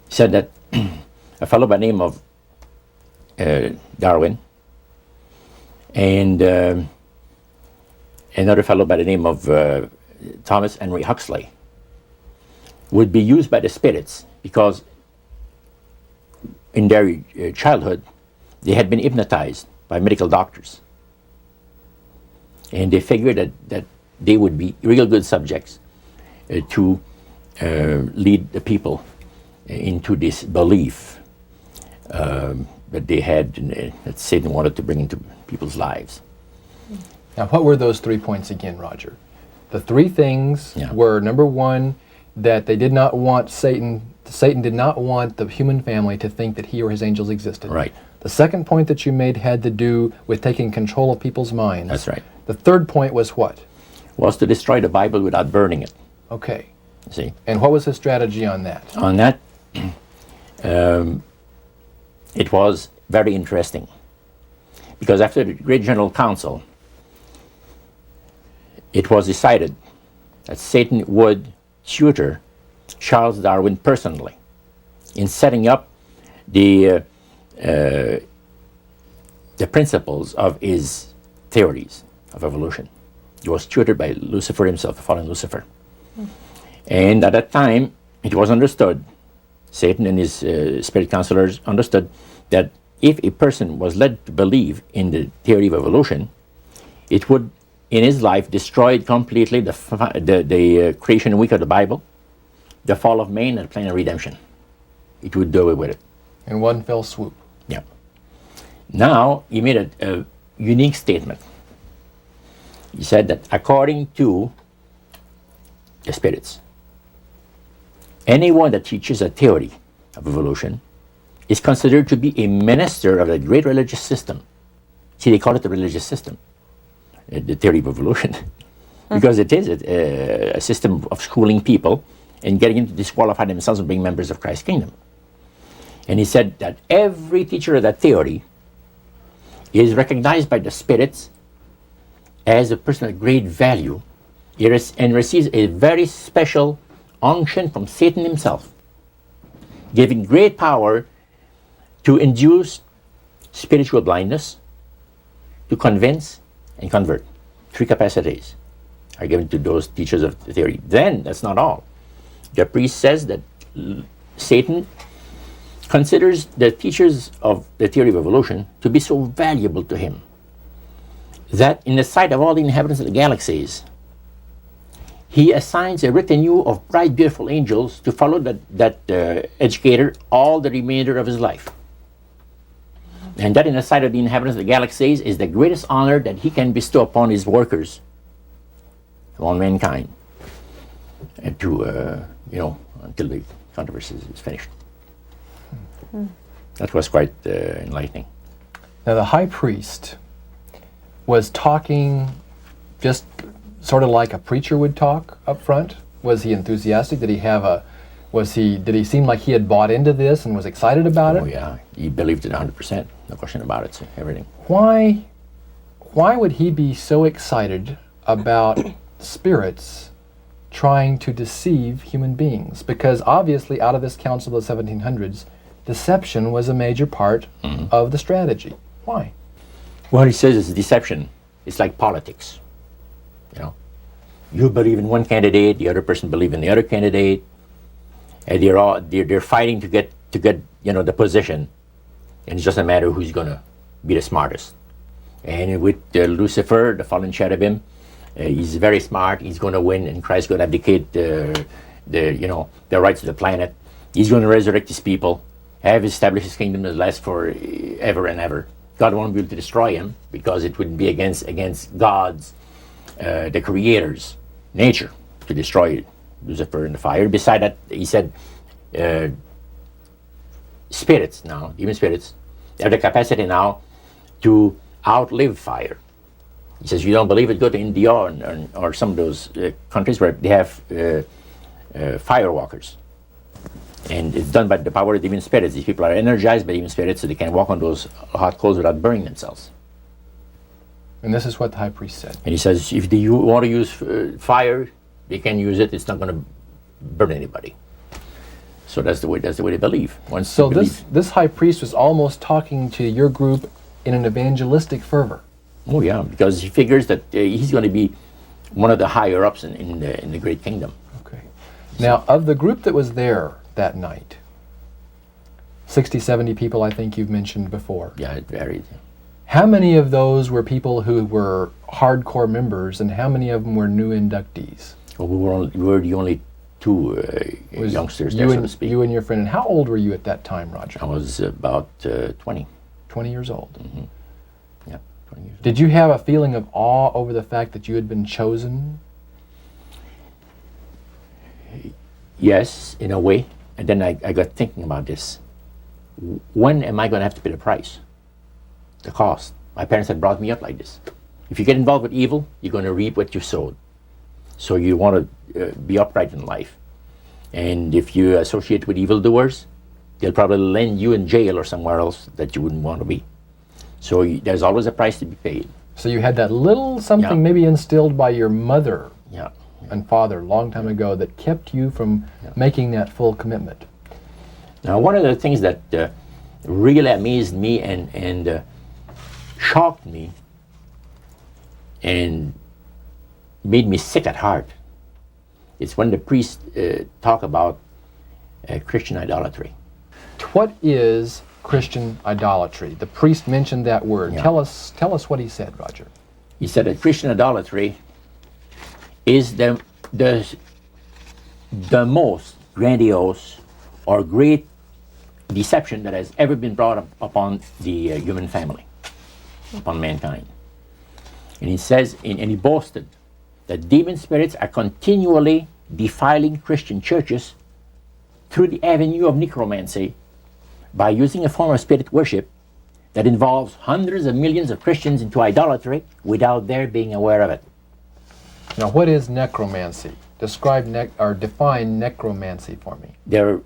He said that a fellow by the name of Darwin and another fellow by the name of Thomas Henry Huxley would be used by the spirits because in their childhood they had been hypnotized by medical doctors. And they figured that they would be real good subjects to lead the people into this belief that they had, that Satan wanted to bring into people's lives. Now, what were those 3 points again, Roger? The 3 things were, number 1, that they did not want Satan did not want the human family to think that he or his angels existed. Right. The second point that you made had to do with taking control of people's minds. That's right. The third point was what? Was to destroy the Bible without burning it. Okay. See? And what was his strategy on that? On that, it was very interesting. Because after the Great General Council, it was decided that Satan would tutor Charles Darwin personally in setting up the principles of his theories of evolution. He was tutored by Lucifer himself, the fallen Lucifer. And at that time, it was understood, Satan and his spirit counselors understood that if a person was led to believe in the theory of evolution, it would, in his life, destroy completely the creation week of the Bible, the fall of man, and the plan of redemption. It would do away with it. In one fell swoop. Yeah. Now, he made a unique statement. He said that according to the spirits, anyone that teaches a theory of evolution is considered to be a minister of the great religious system. See, they call it the religious system, the theory of evolution, because it is a system of schooling people and getting them to disqualify themselves and being members of Christ's kingdom. And he said that every teacher of that theory is recognized by the spirits as a person of great value and receives a very special unction from Satan himself, giving great power to induce spiritual blindness, to convince and convert. 3 capacities are given to those teachers of the theory. Then, that's not all. The priest says that Satan considers the teachers of the theory of evolution to be so valuable to him that in the sight of all the inhabitants of the galaxies, he assigns a retinue of bright, beautiful angels to follow that educator all the remainder of his life. And that, in the sight of the inhabitants of the galaxies, is the greatest honor that he can bestow upon his workers, upon mankind, and to, until the controversy is finished. That was quite enlightening. Now, the high priest was talking just sort of like a preacher would talk up front. Was he enthusiastic? Did he seem like he had bought into this and was excited about it? Oh yeah, he believed it 100%, no question about it, so everything. Why would he be so excited about spirits trying to deceive human beings? Because obviously out of this council of the 1700s, deception was a major part of the strategy. Why? Well, he says it's deception. It's like politics. You believe in one candidate, the other person believes in the other candidate, and they're fighting to get the position, and it's just a matter of who's gonna be the smartest. And with Lucifer, the fallen cherubim, he's very smart. He's gonna win, and Christ's gonna abdicate the rights of the planet. He's gonna resurrect his people, have established his kingdom that lasts for ever and ever. God won't be able to destroy him because it would be against God's, the Creator's nature to destroy Lucifer in the fire. Beside that, he said, spirits now, even spirits, have the capacity now to outlive fire. He says, you don't believe it, go to India or some of those countries where they have firewalkers. And it's done by the power of demon spirits. These people are energized by demon spirits, so they can walk on those hot coals without burning themselves. And this is what the high priest said. And he says, if you want to use fire, they can use it. It's not going to burn anybody. So that's the way they believe. So this high priest was almost talking to your group in an evangelistic fervor. Oh yeah, because he figures that he's going to be one of the higher ups in the great kingdom. Okay. Now, of the group that was there that night, 60, 70 people, I think you've mentioned before. Yeah, it varied. How many of those were people who were hardcore members, and how many of them were new inductees? Well, we were the only two youngsters there, so to speak. You and your friend. And how old were you at that time, Roger? I was about 20. 20 years old. Mm-hmm. Yeah, 20 years old. Did you have a feeling of awe over the fact that you had been chosen? Yes, in a way. And then I got thinking about this. When am I going to have to pay the price? The cost. My parents had brought me up like this. If you get involved with evil, you're going to reap what you sowed. So you want to be upright in life. And if you associate with evildoers, they'll probably land you in jail or somewhere else that you wouldn't want to be. So there's always a price to be paid. So you had that little something maybe instilled by your mother and father a long time ago that kept you from making that full commitment. Now, one of the things that really amazed me and shocked me and made me sick at heart is when the priests talk about Christian idolatry. What is Christian idolatry? The priest mentioned that word. Yeah. Tell us what he said, Roger. He said that Christian idolatry is the most grandiose or great deception that has ever been brought upon the human family, upon mankind. And he says, and he boasted that demon spirits are continually defiling Christian churches through the avenue of necromancy by using a form of spirit worship that involves hundreds of millions of Christians into idolatry without their being aware of it. Now, what is necromancy? Define necromancy for me. Their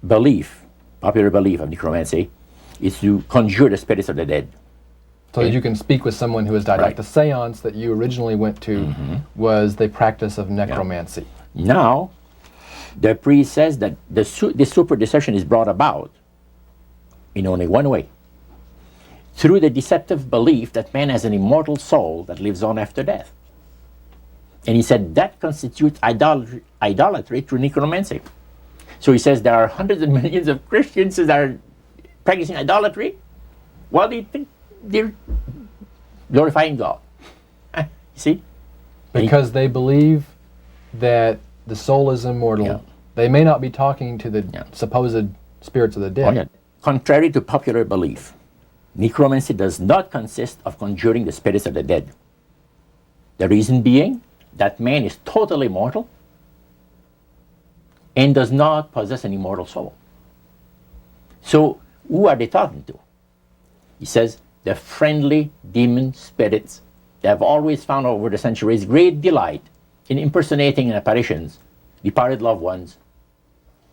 belief, popular belief of necromancy, is to conjure the spirits of the dead. So that you can speak with someone who has died. Right. Like the seance that you originally went to was the practice of necromancy. Yeah. Now, the priest says that the super deception is brought about in only one way. Through the deceptive belief that man has an immortal soul that lives on after death. And he said that constitutes idolatry through necromancy. So he says there are hundreds of millions of Christians that are practicing idolatry while they think they're glorifying God. You see? Because they believe that the soul is immortal. Yeah. They may not be talking to the Yeah. supposed spirits of the dead. Oh, yeah. Contrary to popular belief, necromancy does not consist of conjuring the spirits of the dead. The reason being that man is totally mortal and does not possess an immortal soul. So, who are they talking to? He says, the friendly demon spirits that have always found over the centuries great delight in impersonating in apparitions departed loved ones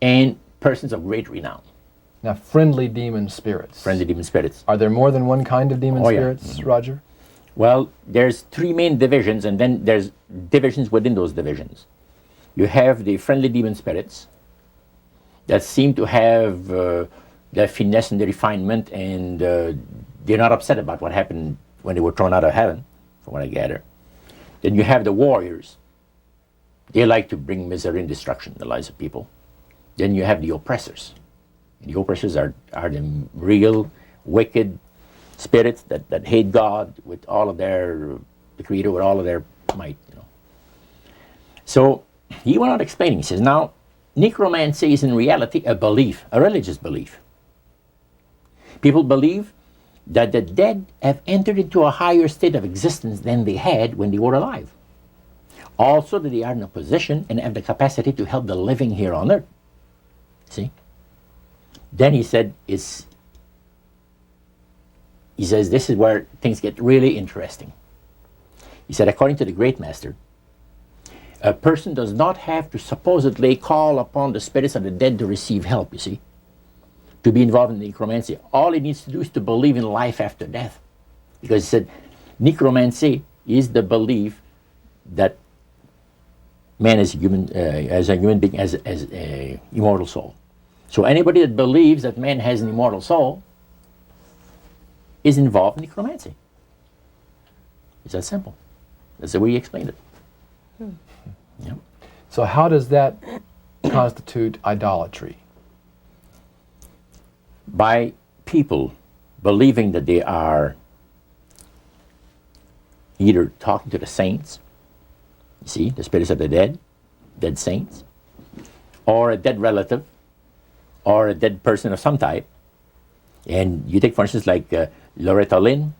and persons of great renown. Now, friendly demon spirits. Friendly demon spirits. Are there more than one kind of demon Oh, yeah. spirits, Roger? Well, there's three main divisions, and then there's divisions within those divisions. You have the friendly demon spirits that seem to have the finesse and the refinement, and they're not upset about what happened when they were thrown out of heaven, from what I gather. Then you have the warriors. They like to bring misery and destruction in the lives of people. Then you have the oppressors. And the oppressors are the real wicked spirits that hate God with all of their, the Creator with all of their might. So he went on explaining. He says, now, necromancy is in reality a belief, a religious belief. People believe that the dead have entered into a higher state of existence than they had when they were alive. Also that they are in a position and have the capacity to help the living here on earth. See? Then he said, he says, this is where things get really interesting. He said, according to the great master, a person does not have to supposedly call upon the spirits of the dead to receive help, you see, to be involved in necromancy. All he needs to do is to believe in life after death. Because he said, necromancy is the belief that man is human, as a human being, as an immortal soul. So anybody that believes that man has an immortal soul is involved in necromancy. It's that simple. That's the way he explained it. Yeah. So how does that constitute idolatry? By people believing that they are either talking to the saints, you see, the spirits of the dead, dead saints, or a dead relative, or a dead person of some type. And you take, for instance, like Loretta Lynn.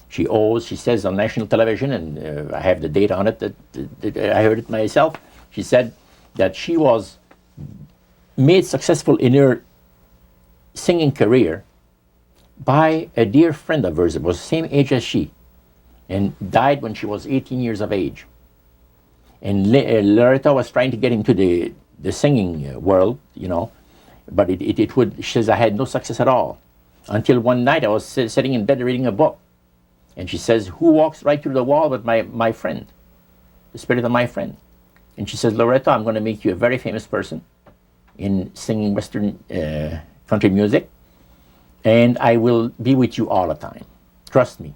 She says on national television, and I have the data on it, that I heard it myself. She said that she was made successful in her singing career by a dear friend of hers that was the same age as she, and died when she was 18 years of age. And Loretta was trying to get into the singing world, but she says, I had no success at all. Until one night I was sitting in bed reading a book. And she says, who walks right through the wall with my friend, the spirit of my friend? And she says, Loretta, I'm going to make you a very famous person in singing Western country music, and I will be with you all the time. Trust me.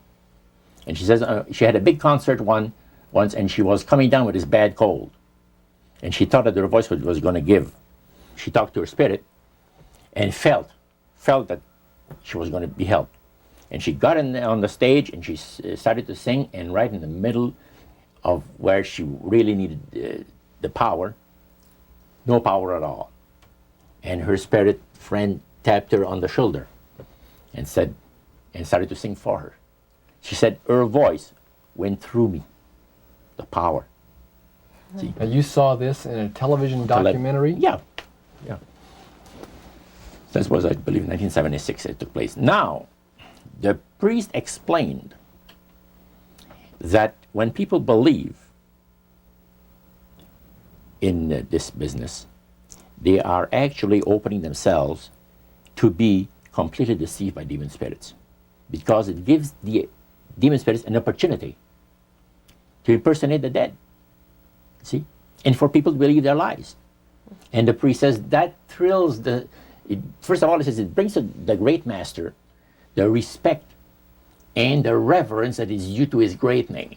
And she says, she had a big concert once, and she was coming down with this bad cold. And she thought that her voice was going to give. She talked to her spirit and felt that she was going to be helped. And she got on the stage and she started to sing, and right in the middle of where she really needed the power, no power at all. And her spirit friend tapped her on the shoulder and started to sing for her. She said, her voice went through me, the power. See? And you saw this in a television documentary? Yeah. That was, I believe, in 1976 it took place. Now, the priest explained that when people believe in this business, they are actually opening themselves to be completely deceived by demon spirits, because it gives the demon spirits an opportunity to impersonate the dead, see, and for people to believe their lies. And the priest says that thrills first of all, he says it brings to the great master the respect and the reverence that is due to his great name.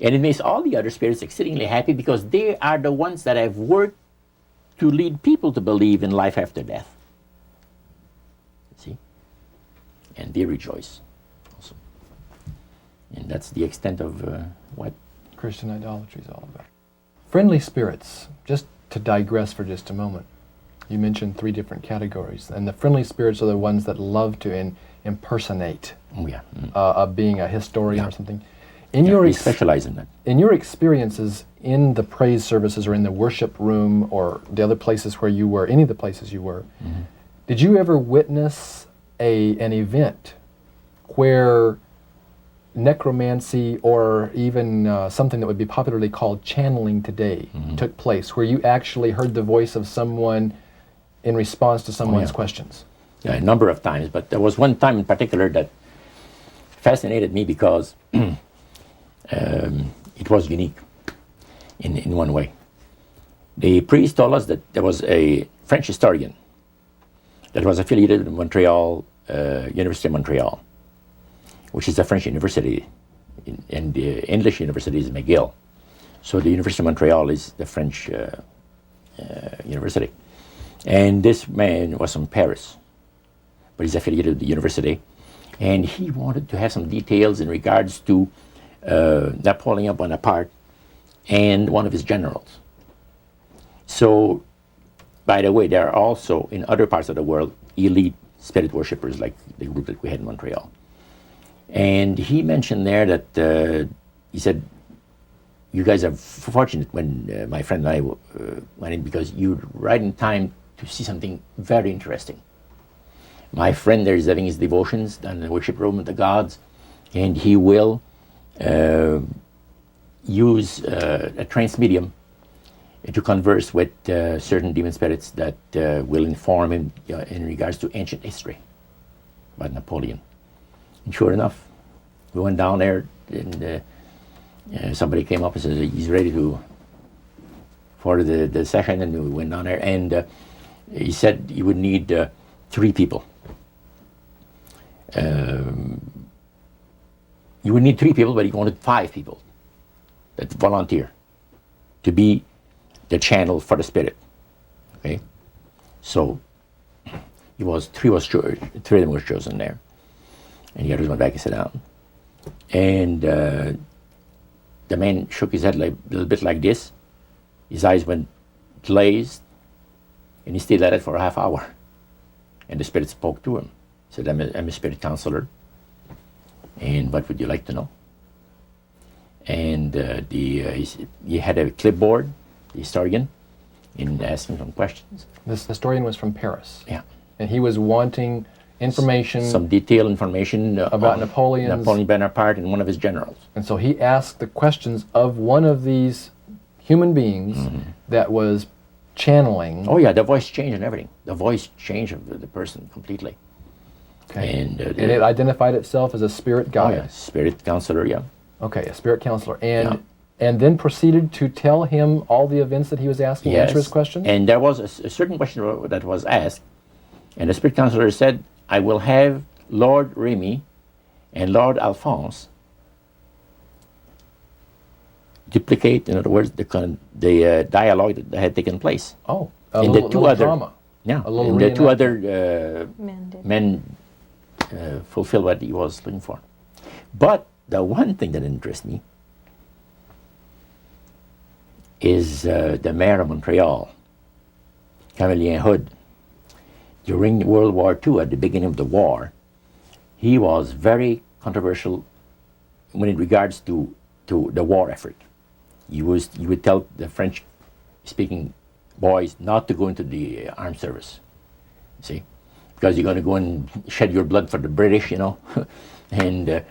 And it makes all the other spirits exceedingly happy, because they are the ones that have worked to lead people to believe in life after death. See? And they rejoice also. And that's the extent of what Christian idolatry is all about. Friendly spirits, just to digress for just a moment. You mentioned 3 different categories, and the friendly spirits are the ones that love to impersonate being a historian or something. We specialize in that. In your experiences in the praise services or in the worship room or the other places where you were, any of the places you were, did you ever witness an event where necromancy or even something that would be popularly called channeling today took place, where you actually heard the voice of someone in response to someone's questions? Yeah, a number of times, but there was one time in particular that fascinated me because it was unique in one way. The priest told us that there was a French historian that was affiliated with Montreal, University of Montreal, which is a French university, and the English university is McGill. So the University of Montreal is the French university. And this man was from Paris, but he's affiliated with the university. And he wanted to have some details in regards to Napoleon Bonaparte and one of his generals. So, by the way, there are also in other parts of the world elite spirit worshippers like the group that we had in Montreal. And he mentioned there that he said, you guys are fortunate when my friend and I went in, because you're right in time to see something very interesting. My friend there is having his devotions down in the worship room of the gods, and he will use a trance medium to converse with certain demon spirits that will inform him in regards to ancient history about Napoleon. And sure enough, we went down there, and somebody came up and said he's ready for the session, and we went down there, and he said he would need 3 people. You would need 3 people, but he wanted 5 people that volunteer to be the channel for the spirit. Okay, so 3 of them were chosen there, and the others went back and sat down. And the man shook his head like, a little bit like this. His eyes went glazed, and he stayed at it for a half hour. And the spirit spoke to him. He said, I'm a spirit counselor, and what would you like to know? And he had a clipboard, the historian, and asked him some questions. This historian was from Paris. Yeah. And he was wanting information, some detailed information about Napoleon Bonaparte and one of his generals. And so he asked the questions of one of these human beings that was channeling. Oh yeah, the voice changed and everything. The voice changed of the person completely. Okay. And it identified itself as a spirit guide. Oh yeah, spirit counselor, yeah. Okay, a spirit counselor. And then proceeded to tell him all the events that he was asking, answer his questions? And there was a certain question that was asked, and the spirit counselor said, I will have Lord Remy and Lord Alphonse duplicate, in other words, the dialogue that had taken place. Oh, and the 2 other drama. Yeah, and the 2 other men fulfilled what he was looking for. But the one thing that interests me is the mayor of Montreal, Camélien Hood. During World War II, at the beginning of the war, he was very controversial when in regards to the war effort. He would tell the French-speaking boys not to go into the armed service, see, because you're going to go and shed your blood for the British, and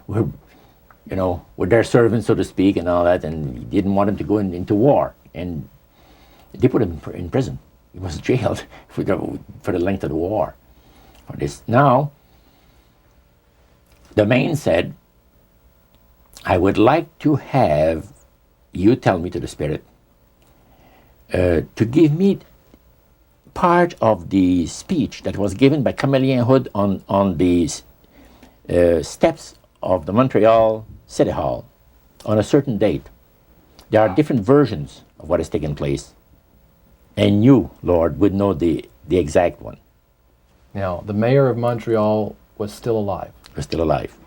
we're their servants, so to speak, and all that, and he didn't want them to go into war, and they put him in prison. He was jailed for the length of the war for this. Now, the man said, I would like to have you tell me to the spirit to give me part of the speech that was given by Camélien Hood on the steps of the Montreal City Hall on a certain date. There are different versions of what has taken place. And you, Lord, would know the exact one. Now, the mayor of Montreal was still alive. Was still alive.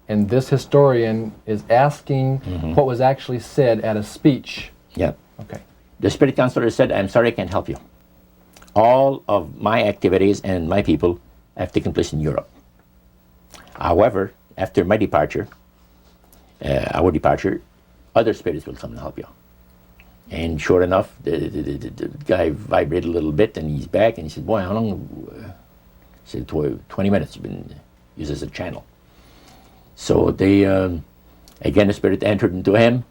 And this historian is asking what was actually said at a speech. Yeah. Okay. The spirit counselor said, I'm sorry, I can't help you. All of my activities and my people have taken place in Europe. However, after my departure, our departure, other spirits will come and help you. And sure enough, the guy vibrated a little bit, and he's back, and he said, boy, how long? He said, 20 minutes, you've been used as a channel. So they, again, the spirit entered into him,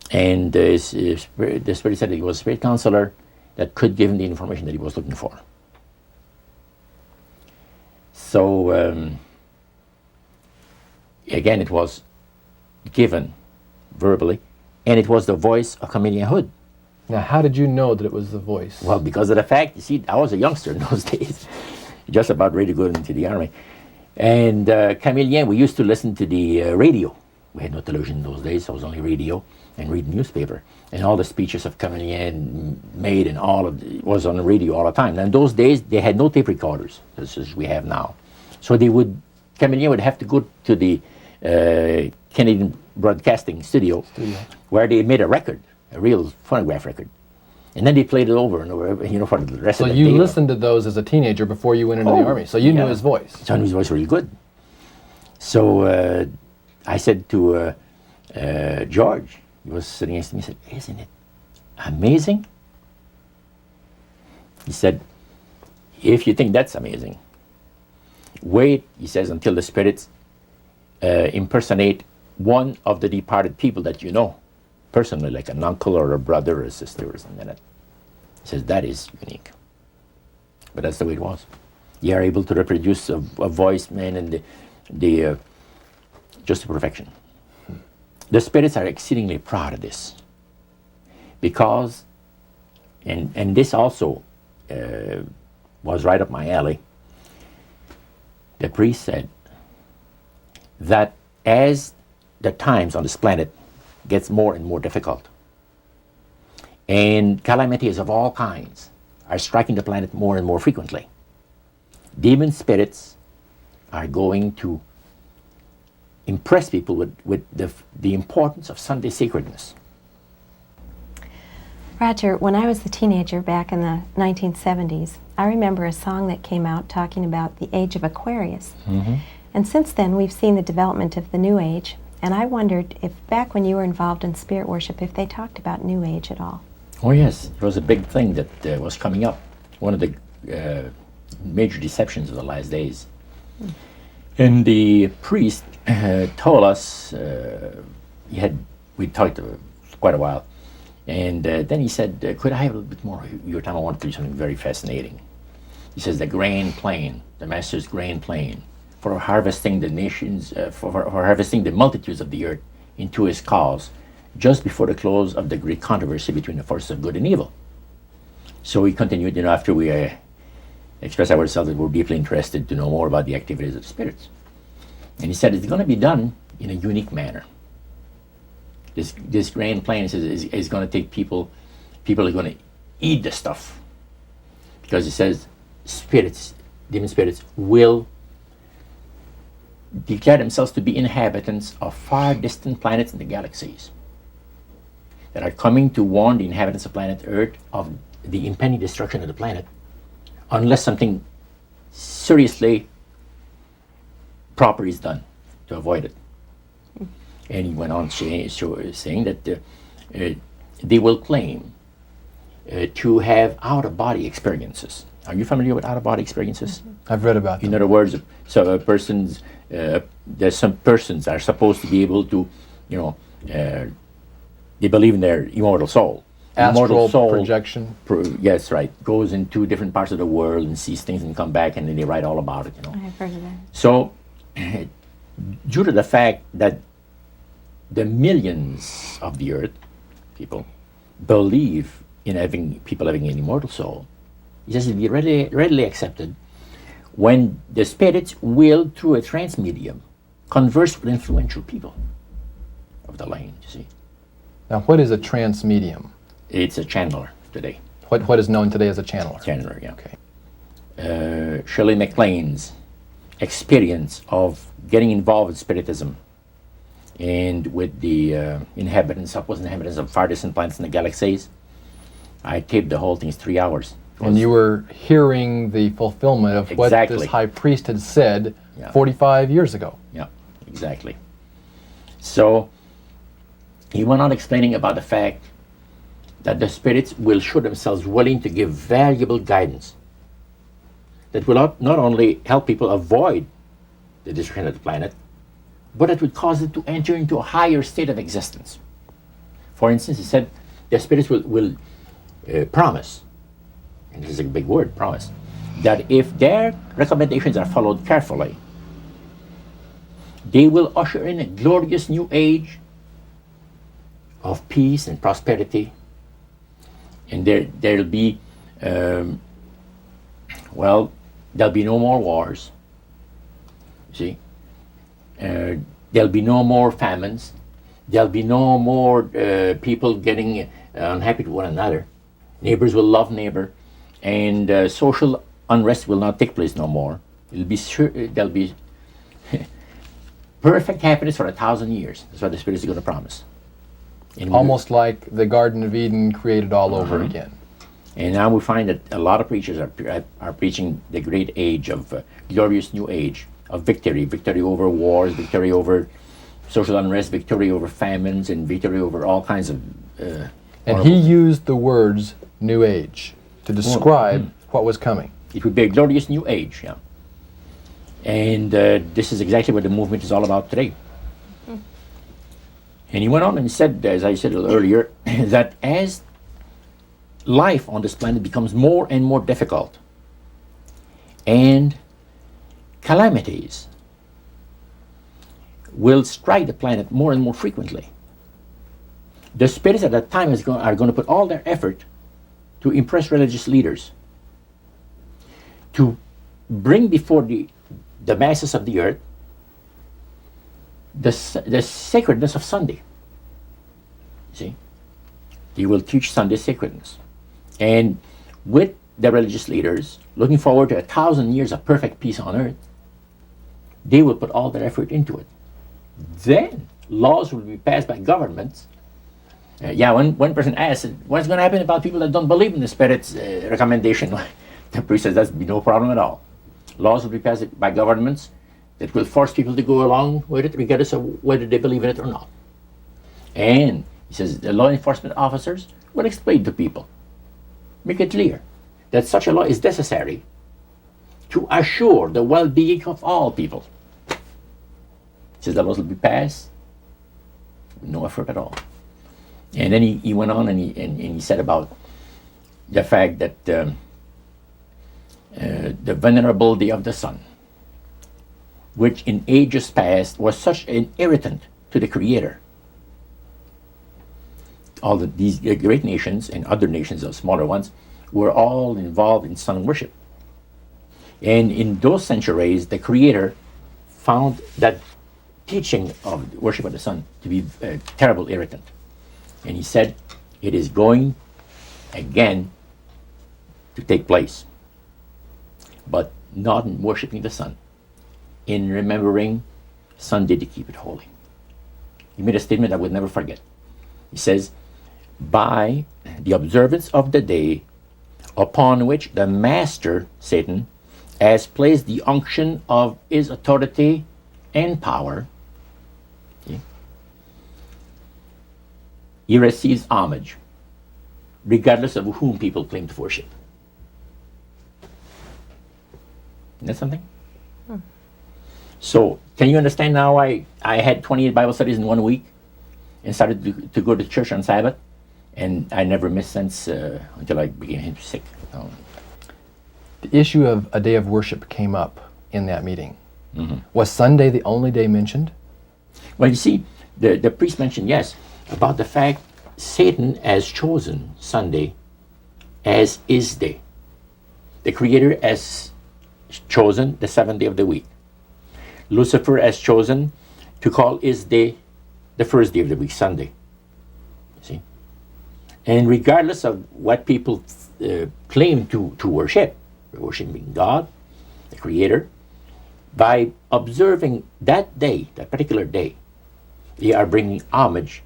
and the spirit said that he was a spirit counselor that could give him the information that he was looking for. So, again, it was given verbally, and it was the voice of Chameleon Hood. Now, how did you know that it was the voice? Well, because of the fact, you see, I was a youngster in those days, just about ready to go into the army. And Chameleon, we used to listen to the radio. We had no television in those days, so it was only radio, and read the newspaper. And all the speeches of Chameleon made, and all of it was on the radio all the time. And in those days, they had no tape recorders, as we have now. So Chameleon would have to go to the Canadian Broadcasting Studio, where they made a record, a real phonograph record. And then they played it over and over, for the rest of the day. So you listened to those as a teenager before you went into the army, so you knew his voice. So I knew his voice really good. So I said to George, he was sitting next to me, he said, isn't it amazing? He said, if you think that's amazing, wait, he says, until the spirits impersonate one of the departed people that you know, personally, like an uncle or a brother or a sister or something like that. He says, that is unique. But that's the way it was. You are able to reproduce a voice, man, and the just to perfection. The spirits are exceedingly proud of this. Because, and this also was right up my alley, the priest said that as the times on this planet gets more and more difficult, and calamities of all kinds are striking the planet more and more frequently, demon spirits are going to impress people with the importance of Sunday sacredness. Roger, when I was a teenager back in the 1970s, I remember a song that came out talking about the age of Aquarius. Mm-hmm. And since then, we've seen the development of the New Age, and I wondered if back when you were involved in spirit worship, if they talked about New Age at all. Oh yes, it was a big thing that was coming up. One of the major deceptions of the last days. And the priest told us, we talked quite a while, and then he said, could I have a little bit more of your time? I want to tell you something very fascinating. He says, the grand plan, the master's grand plan for harvesting the nations, for harvesting the multitudes of the earth into his cause, just before the close of the great controversy between the forces of good and evil. So we continued, after we expressed ourselves that we're deeply interested to know more about the activities of spirits. And he said it's going to be done in a unique manner. This grand plan is going to take people are going to eat the stuff. Because he says spirits, demon spirits, will declare themselves to be inhabitants of far distant planets in the galaxies that are coming to warn the inhabitants of planet Earth of the impending destruction of the planet unless something seriously proper is done to avoid it. And he went on saying that they will claim to have out-of-body experiences. Are you familiar with out-of-body experiences? I've read about them. In other words, so there's some persons are supposed to be able to, they believe in their immortal soul. Astral projection. Yes, right. Goes into different parts of the world and sees things and come back, and then they write all about it. I've heard of that. So, due to the fact that the millions of the earth people believe in people having an immortal soul, it has to be readily accepted when the spirits will, through a trance medium, converse with influential people of the land, you see. Now, what is a trance medium? It's a channeler today. What is known today as a channeler? Channeler, yeah. Okay. Shirley MacLaine's experience of getting involved with spiritism and with the supposed inhabitants of far distant planets in the galaxies, I taped the whole thing. It's 3 hours. And you were hearing the fulfillment of what Exactly. this high priest had said Yeah. 45 years ago. Yeah, exactly. So he went on explaining about the fact that the spirits will show themselves willing to give valuable guidance that will not only help people avoid the destruction of the planet, but it would cause them to enter into a higher state of existence. For instance, he said the spirits will promise, and this is a big word, promise, that if their recommendations are followed carefully, they will usher in a glorious new age of peace and prosperity. And there'll be, there'll be no more wars. See? There'll be no more famines. There'll be no more people getting unhappy with one another. Neighbors will love neighbor. And social unrest will not take place no more. There'll be perfect happiness for 1,000 years. That's what the Spirit is going to promise. And Almost like the Garden of Eden created all over again. And now we find that a lot of preachers are preaching the great age of glorious new age of victory over wars, victory over social unrest, victory over famines, and victory over all kinds of. And he used the words New Age to describe what was coming. It would be a glorious new age, yeah. And this is exactly what the movement is all about today. And he went on and said, as I said earlier, that as life on this planet becomes more and more difficult, and calamities will strike the planet more and more frequently, the spirits at that time are going to put all their effort to impress religious leaders, to bring before the masses of the earth the sacredness of Sunday. See? They will teach Sunday sacredness. And with the religious leaders, looking forward to 1,000 years of perfect peace on earth, they will put all their effort into it. Then laws will be passed by governments. One person asked, what's going to happen about people that don't believe in the Spirit's recommendation? The priest says, that's be no problem at all. Laws will be passed by governments that will force people to go along with it, regardless of whether they believe in it or not. And he says the law enforcement officers will explain to people, make it clear that such a law is necessary to assure the well-being of all people. He says the laws will be passed with no effort at all. And then he went on and he said about the fact that the venerability of the sun, which in ages past was such an irritant to the Creator. All these great nations and other nations, of smaller ones, were all involved in sun worship. And in those centuries, the Creator found that teaching of worship of the sun to be a terrible irritant. And he said, it is going again to take place, but not in worshiping the sun, in remembering Sunday to keep it holy. He made a statement I would never forget. He says, by the observance of the day upon which the master, Satan, has placed the unction of his authority and power, he receives homage, regardless of whom people claim to worship. Isn't that something? So, can you understand now why I had 28 Bible studies in 1 week and started to go to church on Sabbath? And I never missed since until I became sick. The issue of a day of worship came up in that meeting. Was Sunday the only day mentioned? Well, you see, the priest mentioned, yes, about the fact Satan has chosen Sunday as his day. The Creator has chosen the seventh day of the week. Lucifer has chosen to call his day the first day of the week, Sunday. See? And regardless of what people claim to worship, worshiping God, the Creator, by observing that day, that particular day, they are bringing homage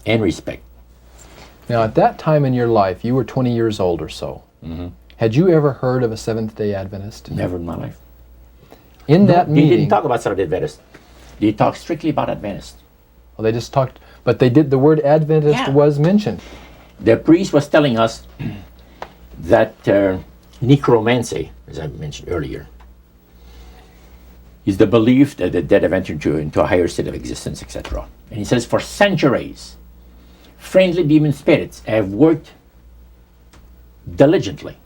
and respect Now, at that time in your life, you were 20 years old or so. Mm-hmm. Had you ever heard of a Seventh-day Adventist? Never in my life. In that They meeting, didn't talk about Seventh-day Adventist. They talked strictly about Adventist. well, they just talked, but they did. The word Adventist Yeah. was mentioned. The priest was telling us that necromancy, as I mentioned earlier, is the belief that the dead have entered into a higher state of existence, etc. And he says, for centuries, friendly demon spirits have worked diligently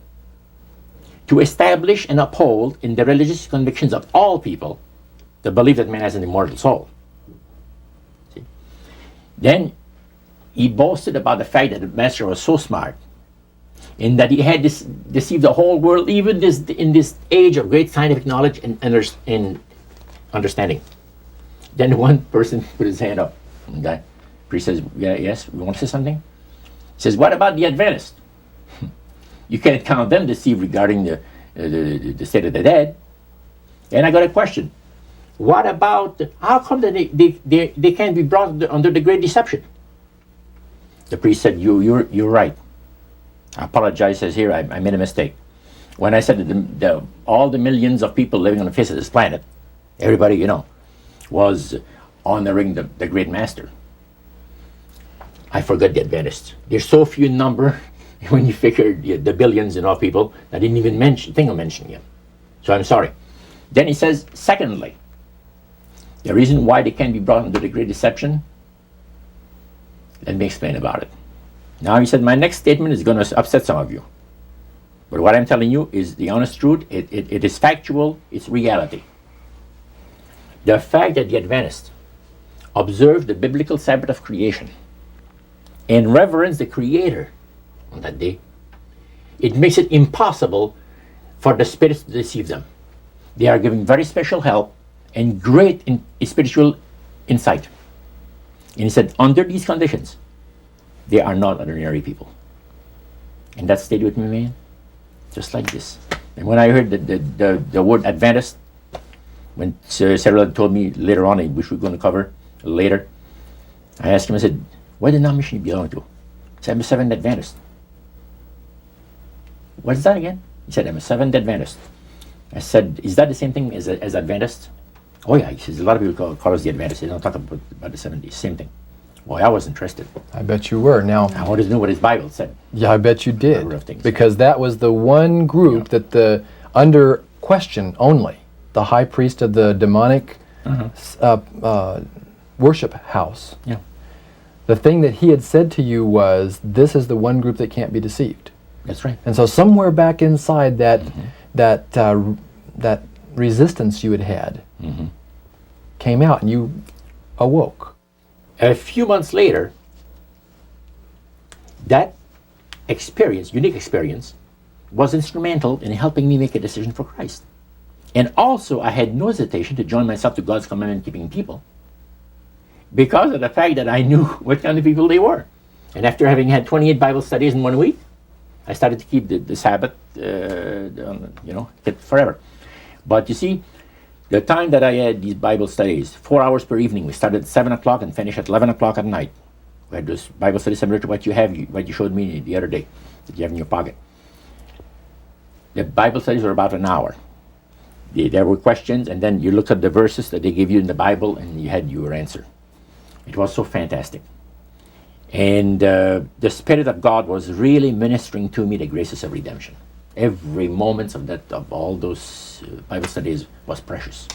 to establish and uphold in the religious convictions of all people the belief that man has an immortal soul. See? Then he boasted about the fact that the master was so smart in that he had deceived the whole world, even in this age of great scientific knowledge and understanding. Then one person put his hand up. Okay. Priest says, yeah, yes, we want to say something? He says, what about the Adventists? You can't count them deceived regarding the state of the dead. And I got a question. What about, how come that they can't be brought under the great deception? The priest said, you're right. I apologize, says here, I made a mistake. When I said that all the millions of people living on the face of this planet, everybody, was honoring the great master. I forgot the Adventists. There's so few in number when you figure the billions of people, I didn't even think of mentioning them. So I'm sorry. Then he says, secondly, the reason why they can't be brought under the great deception, let me explain about it. Now he said, my next statement is going to upset some of you. But what I'm telling you is the honest truth. It is factual. It's reality. The fact that the Adventists observe the biblical Sabbath of creation and reverence the Creator on that day, it makes it impossible for the spirits to deceive them. They are giving very special help and great spiritual insight. And he said, under these conditions, they are not ordinary people. And that stayed with me, man, just like this. And when I heard the word Adventist, when Sarah told me later on, which we're going to cover later, I asked him, I said, what denomination do you belong to? He said, I'm a Seventh Adventist. What is that again? He said, I'm a Seventh Adventist. I said, is that the same thing as Adventist? Oh yeah, he says, a lot of people call us the Adventists. They don't talk about the 70s, same thing. Boy, I was interested. I bet you were. Now, I wanted to know what his Bible said. Yeah, I bet you did. Number of things. Because that was the one group that under question only, the high priest of the demonic worship house. Yeah. The thing that he had said to you was, this is the one group that can't be deceived. That's right. And so somewhere back inside that resistance you had came out, and you awoke. A few months later, that experience, unique experience, was instrumental in helping me make a decision for Christ. And also, I had no hesitation to join myself to God's commandment-keeping people because of the fact that I knew what kind of people they were. And after having had 28 Bible studies in 1 week, I started to keep the Sabbath, forever. But you see, the time that I had these Bible studies, 4 hours per evening, we started at 7 o'clock and finished at 11 o'clock at night. We had those Bible studies similar to what you showed me the other day, that you have in your pocket. The Bible studies were about an hour. There were questions, and then you looked at the verses that they gave you in the Bible, and you had your answer. It was so fantastic. And the Spirit of God was really ministering to me the graces of redemption. Every moment of all those Bible studies was precious.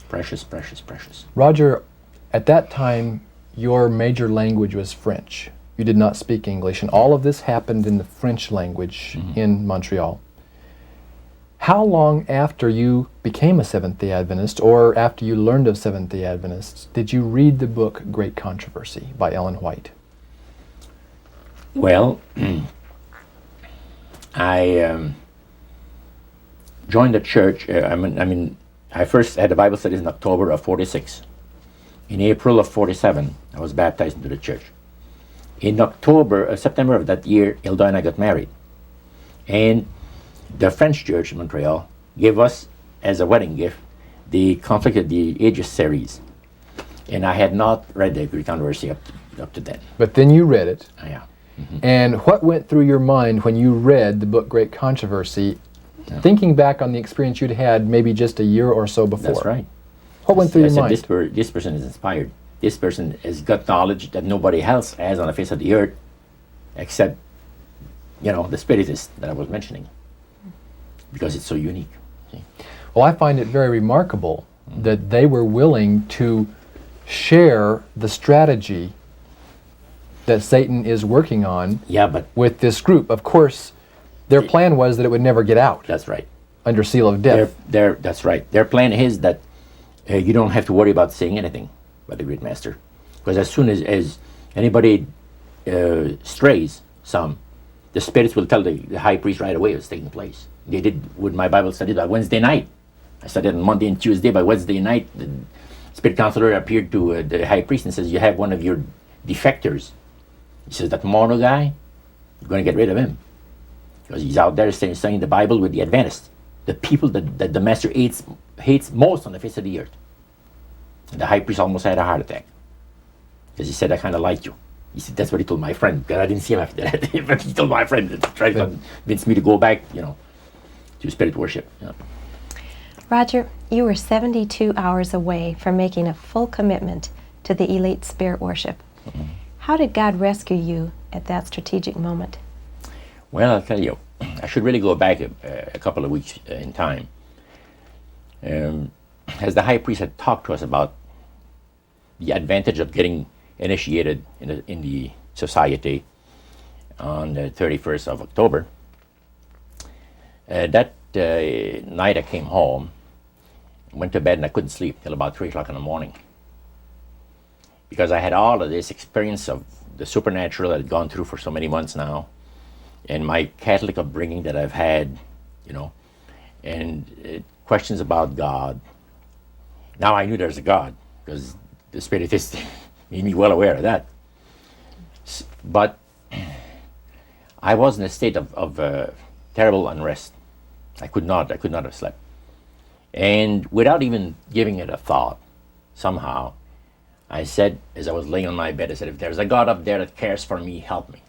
Precious, precious, precious. Roger, at that time, your major language was French. You did not speak English, and all of this happened in the French language in Montreal. How long after you became a Seventh-day Adventist, or after you learned of Seventh-day Adventists, did you read the book Great Controversy by Ellen White? Well, I joined the church. I first had the Bible studies in October of 46. In April of 47, I was baptized into the church. In September of that year, Hilda and I got married. And the French church in Montreal gave us, as a wedding gift, the Conflict of the Ages series. And I had not read the Great Controversy up to then. But then you read it. Yeah. And what went through your mind when you read the book Great Controversy, thinking back on the experience you'd had maybe just a year or so before? That's right. What went through your mind? This person is inspired. This person has got knowledge that nobody else has on the face of the earth, except, the spiritists that I was mentioning, because it's so unique. See? Well, I find it very remarkable that they were willing to share the strategy that Satan is working on with this group. Of course, their plan was that it would never get out. That's right. Under seal of death. That's right. Their plan is that you don't have to worry about saying anything by the Great Master. Because as soon as anybody strays some, the spirits will tell the high priest right away what's taking place. They did with my Bible study by Wednesday night. I studied on Monday and Tuesday. By Wednesday night, the spirit counselor appeared to the high priest and says, you have one of your defectors. He says, that mono guy, you're going to get rid of him. Because he's out there studying the Bible with the Adventists, the people that the master hates most on the face of the earth. And the high priest almost had a heart attack. Because he said, I kind of like you. He said, that's what he told my friend, because I didn't see him after that. But he told my friend, to try to convince me to go back, to spirit worship. Roger, you were 72 hours away from making a full commitment to the elite spirit worship. How did God rescue you at that strategic moment? Well, I'll tell you, I should really go back a couple of weeks in time. As the high priest had talked to us about the advantage of getting initiated in the society on the 31st of October, that night I came home, went to bed, and I couldn't sleep till about 3 o'clock in the morning. Because I had all of this experience of the supernatural that I'd gone through for so many months now, and my Catholic upbringing that I've had, and questions about God. Now I knew there's a God, because the Spiritist made me well aware of that. But I was in a state of terrible unrest. I could not have slept. And without even giving it a thought, somehow, I said, as I was laying on my bed, I said, if there's a God up there that cares for me, help me.